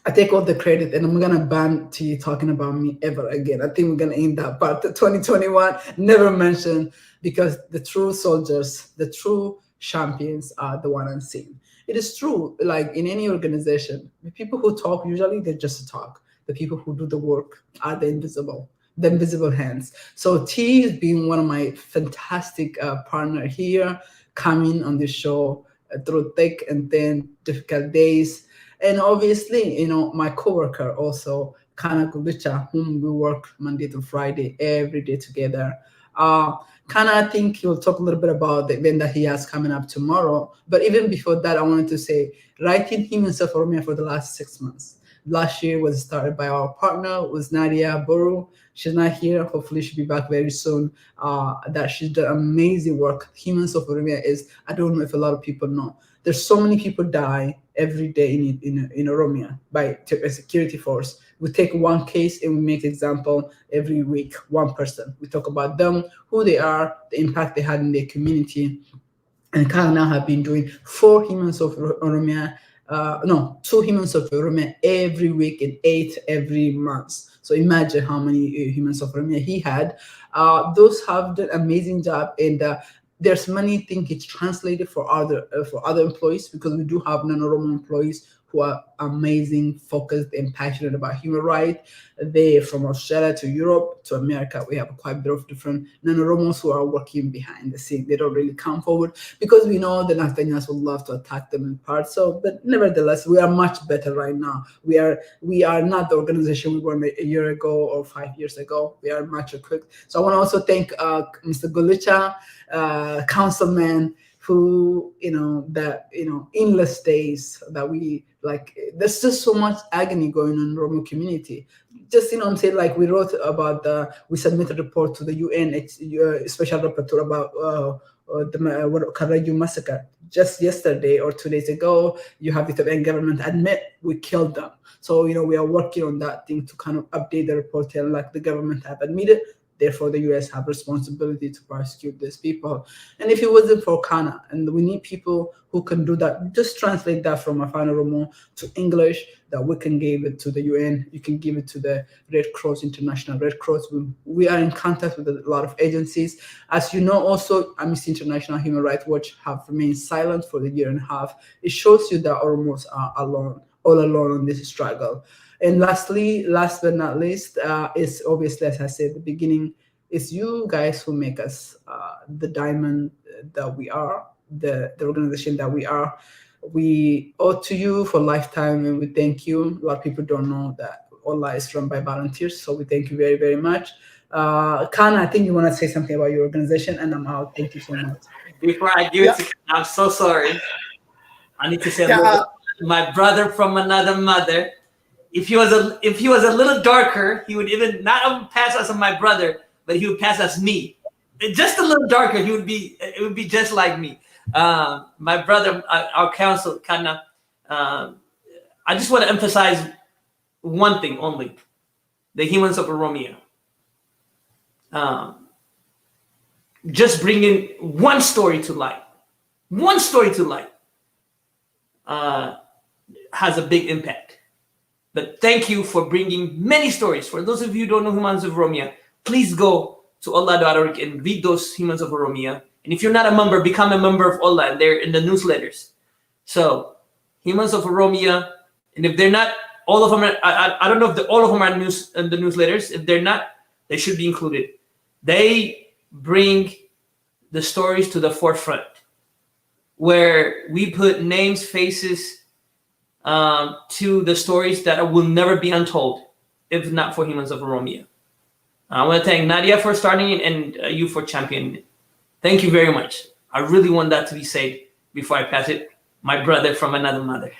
[SPEAKER 1] I take all the credit, and I'm gonna ban T talking about me ever again. I think we're gonna end that part. The 2021 never mentioned, because the true soldiers, the true champions are the one unseen. It is true, like in any organization, the people who talk usually they just talk. The people who do the work are the invisible hands. So T has been one of my fantastic partner here, coming on the show through thick and thin, difficult days, and obviously, my coworker also, Kana Gulicha, whom we work Monday to Friday every day together. Kana, I think he'll talk a little bit about the event that he has coming up tomorrow. But even before that, I wanted to say, writing him himself for me for the last 6 months. Last year was started by our partner, was Nadia Boru. She's not here. Hopefully, she'll be back very soon. That she's done amazing work. Humans of Oromia is, I don't know if a lot of people know. There's so many people die every day in Oromia by a security force. We take one case and we make example every week, one person. We talk about them, who they are, the impact they had in their community. And Kyle now have been doing 4 humans of Oromia, no, 2 humans of Oromia every week and 8 every month. So imagine how many humans of Oromia he had. Those have done amazing job, and there's many things it's translated for other employees, because we do have non-Oromo employees who are amazing, focused, and passionate about human rights. They from Australia to Europe to America. We have quite a bit of different non-Oromos who are working behind the scene. They don't really come forward because we know the Nathaniels would love to attack them in part. So, but nevertheless, we are much better right now. We are not the organization we were a year ago or 5 years ago. We are much equipped. So I want to also thank Mr. Golicha, councilman, who endless days that we like. There's just so much agony going on in the Roman community. Just I'm saying, like we wrote about we submitted a report to the UN special rapporteur about the Karayu massacre just yesterday or 2 days ago. You have the Ethiopian government admit we killed them. So we are working on that thing to kind of update the report here, like the government have admitted. Therefore, the U.S. have responsibility to prosecute these people. And if it wasn't for Kana, and we need people who can do that, just translate that from Afan Oromo to English, that we can give it to the UN. You can give it to the Red Cross, International Red Cross. We are in contact with a lot of agencies. As you know, also, Amnesty International, Human Rights Watch have remained silent for a year and a half. It shows you that Oromos are all alone on this struggle. And lastly, last but not least, is obviously, as I said at the beginning, it's you guys who make us the diamond that we are, the organization that we are. We owe to you for lifetime, and we thank you. A lot of people don't know that Ola is run by volunteers, so we thank you very, very much. Khan, I think you want to say something about your organization, and I'm out. Thank you so much.
[SPEAKER 2] Before I give it to Khan, I'm so sorry. I need to say my brother from another mother. If he was a little darker, he would even not pass us on my brother, but he would pass us me. Just a little darker, it would be just like me. My brother, our council, kind of. I just want to emphasize one thing only: the humans of Oromia. Just bringing one story to light. One story to light has a big impact. But thank you for bringing many stories. For those of you who don't know Humans of Oromia, please go to Allah.org and read those Humans of Oromia. And if you're not a member, become a member of Allah, and they're in the newsletters. So, Humans of Oromia, and if they're not, all of them are, I don't know if all of them are in the newsletters. If they're not, they should be included. They bring the stories to the forefront, where we put names, faces, to the stories that will never be untold if not for Humans of Oromia. I want to thank Nadia for starting it, and you for championing it. Thank you very much. I really want that to be said before I pass it. My brother from another mother.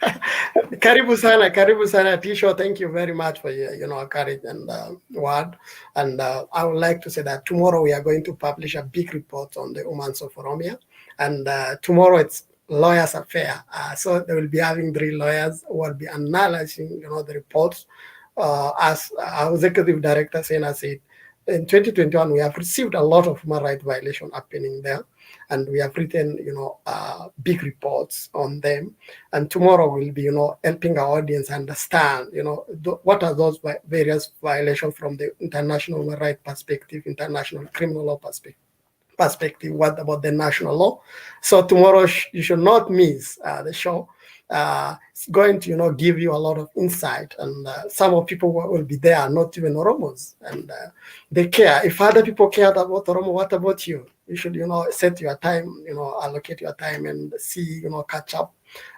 [SPEAKER 5] Karibu sana, Tisho. Thank you very much for your courage and word. And I would like to say that tomorrow we are going to publish a big report on the Humans of Oromia, and tomorrow it's lawyers affair. So they will be having 3 lawyers who will be analyzing, the reports. As our executive director Sena said, in 2021, we have received a lot of human rights violation happening there, and we have written, big reports on them. And tomorrow we'll be, helping our audience understand, what are those various violations from the international human rights perspective, international criminal law perspective. What about the national law? So tomorrow you should not miss the show. It's going to give you a lot of insight, and some of people will be there, not even Oromos, and they care. If other people cared about Oromo, what about you? You should set your time, allocate your time and see, catch up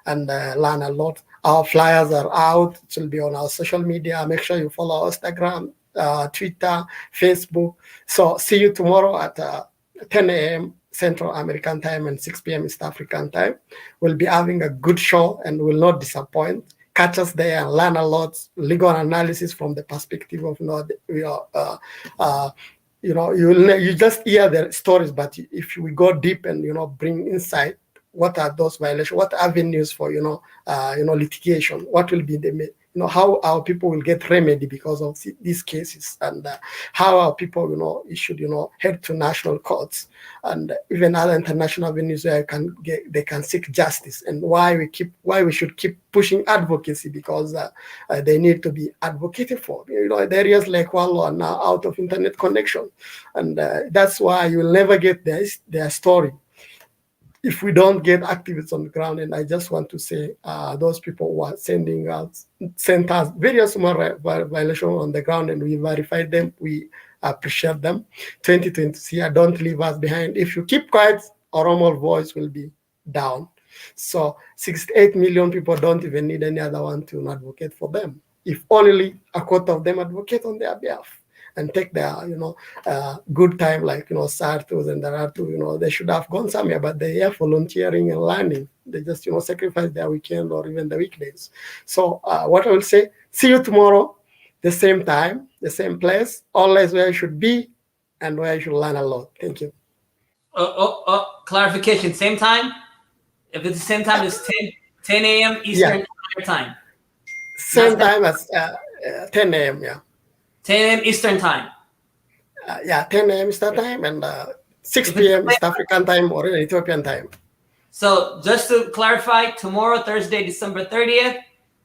[SPEAKER 5] and learn a lot. Our flyers are out. It will be on our social media. Make sure you follow our Instagram, Twitter, Facebook. So see you tomorrow at 10 a.m. Central American time and 6 p.m. East African time. We'll be having a good show and will not disappoint. Catch us there and learn a lot, legal analysis from the perspective of you just hear the stories, but if we go deep and bring insight, what are those violations? What avenues for litigation? What will be the how our people will get remedy because of these cases, and how our people should head to national courts and even other international venues where they can seek justice, and why we should keep pushing advocacy, because they need to be advocated for. The areas like Wallo are now out of internet connection, and that's why you will never get their story if we don't get activists on the ground. And I just want to say, those people who are sent us various human rights violations on the ground, and we verified them. We appreciate them. 2020 here, don't leave us behind. If you keep quiet, Oromo voice will be down. So 68 million people don't even need any other one to advocate for them. If only a quarter of them advocate on their behalf and take their, good time, like, Sartos and Daratu, they should have gone somewhere, but they are volunteering and learning. They just, sacrifice their weekend or even the weekdays. So what I will say, see you tomorrow, the same time, the same place, always where you should be and where you should learn a lot. Thank you.
[SPEAKER 2] Clarification, same time? If it's the same time, it's 10 a.m. Eastern time.
[SPEAKER 5] Same time as 10 a.m., yeah.
[SPEAKER 2] 10 a.m. Eastern time.
[SPEAKER 5] 10 a.m. Eastern time and 6 p.m. East African time or Ethiopian time.
[SPEAKER 2] So just to clarify, tomorrow, Thursday, December 30th,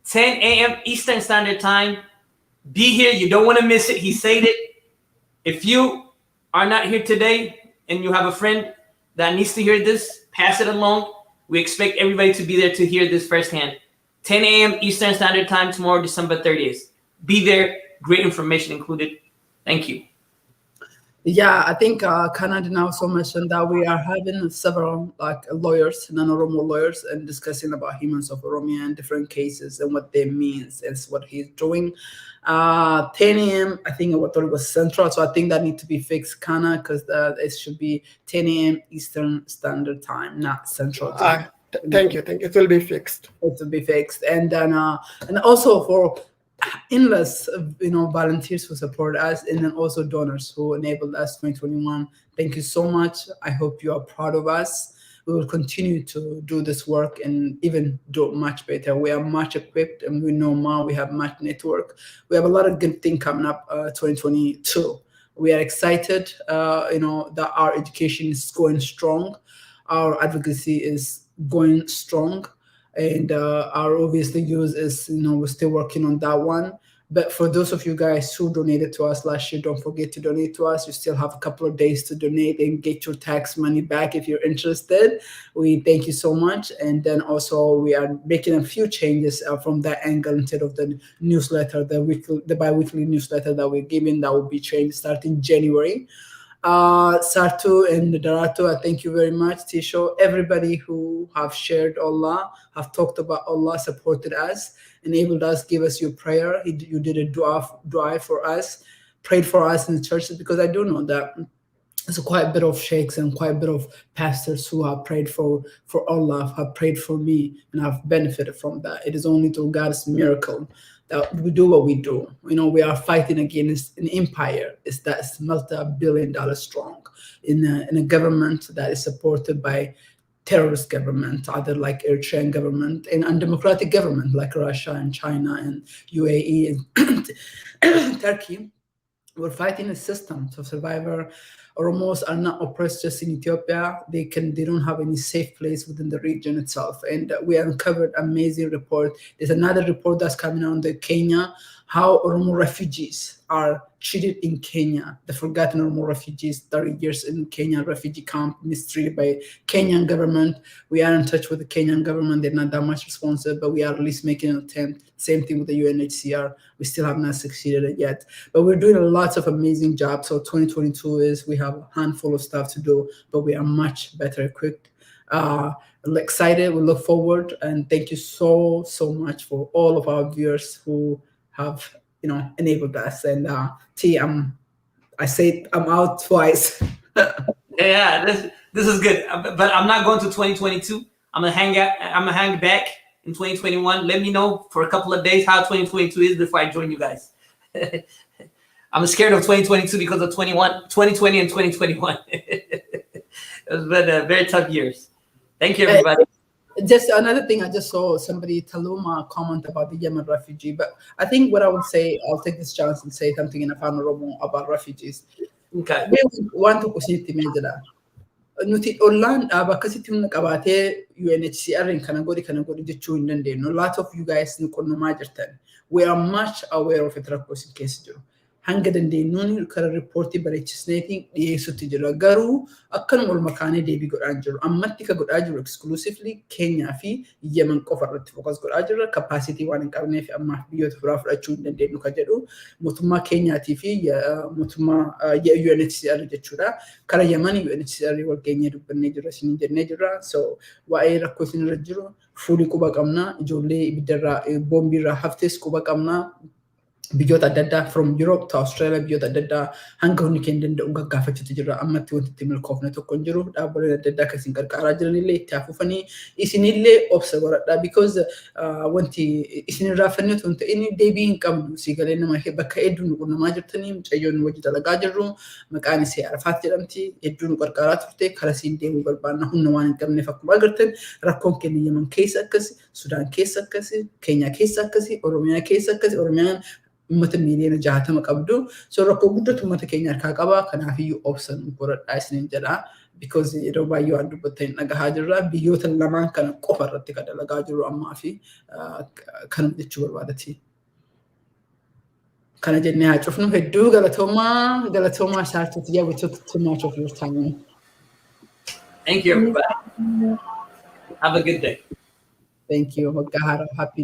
[SPEAKER 2] 10 a.m. Eastern Standard Time. Be here. You don't want to miss it. He said it. If you are not here today and you have a friend that needs to hear this, pass it along. We expect everybody to be there to hear this firsthand. 10 a.m. Eastern Standard Time tomorrow, December 30th. Be there. Great information included. Thank you.
[SPEAKER 1] Yeah, I think Canada now also mentioned that we are having several lawyers, non-Oromo lawyers, and discussing about humans of Oromia and different cases and what they means and what he's doing. 10 a.m. I think I thought it was Central, so I think that needs to be fixed, Kana, because it should be 10 a.m. Eastern Standard Time, not Central Time.
[SPEAKER 5] Thank you. It will be fixed.
[SPEAKER 1] It will be fixed, and then and also for endless volunteers who support us, and then also donors who enabled us 2021. Thank you so much. I hope you are proud of us. We will continue to do this work and even do much better. We are much equipped and we know more. We have much network. We have a lot of good things coming up 2022. We are excited that our education is going strong. Our advocacy is going strong. And our obviously use is, we're still working on that one. But for those of you guys who donated to us last year, don't forget to donate to us. You still have a couple of days to donate and get your tax money back if you're interested. We thank you so much. And then also we are making a few changes from that angle. Instead of the newsletter, the bi-weekly newsletter that we're giving, that will be changed starting January. Sartu and Daratu, I thank you very much. Tisho, everybody who have shared Allah, have talked about Allah, supported us, enabled us, give us your prayer. You did a dua for us, prayed for us in the churches, because I do know that there's quite a bit of sheikhs and quite a bit of pastors who have prayed for Allah, have prayed for me, and have benefited from that. It is only through God's miracle that we do what we do. We are fighting against an empire that's multi-billion-dollar strong in a government that is supported by terrorist government, either like Eritrean government and undemocratic government like Russia and China and UAE and Turkey. we're fighting a system. So survivor Oromos are not oppressed just in Ethiopia. They don't have any safe place within the region itself. And we uncovered amazing report. There's another report that's coming out in Kenya, how Oromo refugees are treated in Kenya. The forgotten Oromo refugees, 30 years in Kenya refugee camp, mistreated by Kenyan government. We are in touch with the Kenyan government. They're not that much responsive, but we are at least making an attempt. Same thing with the UNHCR. We still have not succeeded yet, but we're doing a lot of amazing jobs. So 2022 is, we have a handful of stuff to do, but we are much better equipped. Excited, we look forward, and thank you so much for all of our viewers who have enabled us. And T, I say I'm out twice.
[SPEAKER 2] Yeah, this is good. But I'm not going to 2022. I'm gonna hang back in 2021. Let me know for a couple of days how 2022 is before I join you guys. I'm scared of 2022 because of 2020 and 2021. It's been very tough years. Thank you, everybody.
[SPEAKER 1] Just another thing, I just saw somebody, Taluma, comment about the Yemen refugee. But I think what I would say, I'll take this chance and say something in Afan Oromo about refugees.
[SPEAKER 2] Okay.
[SPEAKER 1] We want to kusitti meedala. Nuti ollaan dhaaba akkasitti humna qabaatee UNHCR kana godhi jechuu hin dandeenyu. A lot of you guys nu qunnamaa jirtan. We are much aware of it rakkoo isin keessa jiru. Hanga dandeenyuun kara riippoortii bareechisneetiin dhiyeessutti jira. Garuu akkanuma ol makaanee deebii godhaan jiru. Ammatti ka godhaa jiru exclusively Keenyaa fi Yemen qofa irratti focus godhaa jirra. Capacity waan hin qabneef ammaaf biyyoota biraa fudhachuu hin dandeenyu ka jedhu mootummaa Keenyaatii fi mootummaa UNHCR jechuudha. Kara Yemen UNHCR wal geenyee dubbannee jirra, isin jennee jirra. So waa'ee rakkoo isin irra jiru fuulii quba qabna, ijoollee ibiddarraa boombiirraa haftes quba qabna. Biyyoota adda addaa from Europe to Australia, biyyoota adda addaa hanga hundi keenya danda'u gaggaafachuutu jira. Ammatti wanti itti milkoofne tokko hin jiru. Dhaabbileen adda addaa akkasiin qarqaaraa jiranillee itti hafufanii isinillee obsa godhadha. Because wanti isinirraa fanneetu hin ta'in deebii hin qabnu. Siigalee nama bakka hedduu nu qunnamaa jirtanii mucayyoon wajji dalagaa jirru. Maqaan isee Arafaat jedhamti. Hedduu nu qarqaaraa turte. Karasiin deemuu barbaanna. Humna waan hin qabneef akkuma agartan rakkoon keenya Yemen keessa akkasi, Sudaan keessa akkasi, Keenyaa keessa akkasi, Oromiyaa keessa akkasi. Oromiyaan ummata miliyoona 60 qabdu. So rakkoo guddatu ummata keenya harkaa qaba. Kanaafiyyuu obsan godhadhaa isiniin jedha. Because yeroo baay'ee waan dubbattan dhagahaa jirra. Biyyoota lamaan kana qofa irratti kan dalagaa jiru ammaa fi kanuma jechuu barbaadati. Kana jennee haa cufnu. Hedduu galatoomaa shaartuuti. Yeah, we took too much of your time.
[SPEAKER 2] Thank you, everybody. Have a good day.
[SPEAKER 1] Thank you. Happy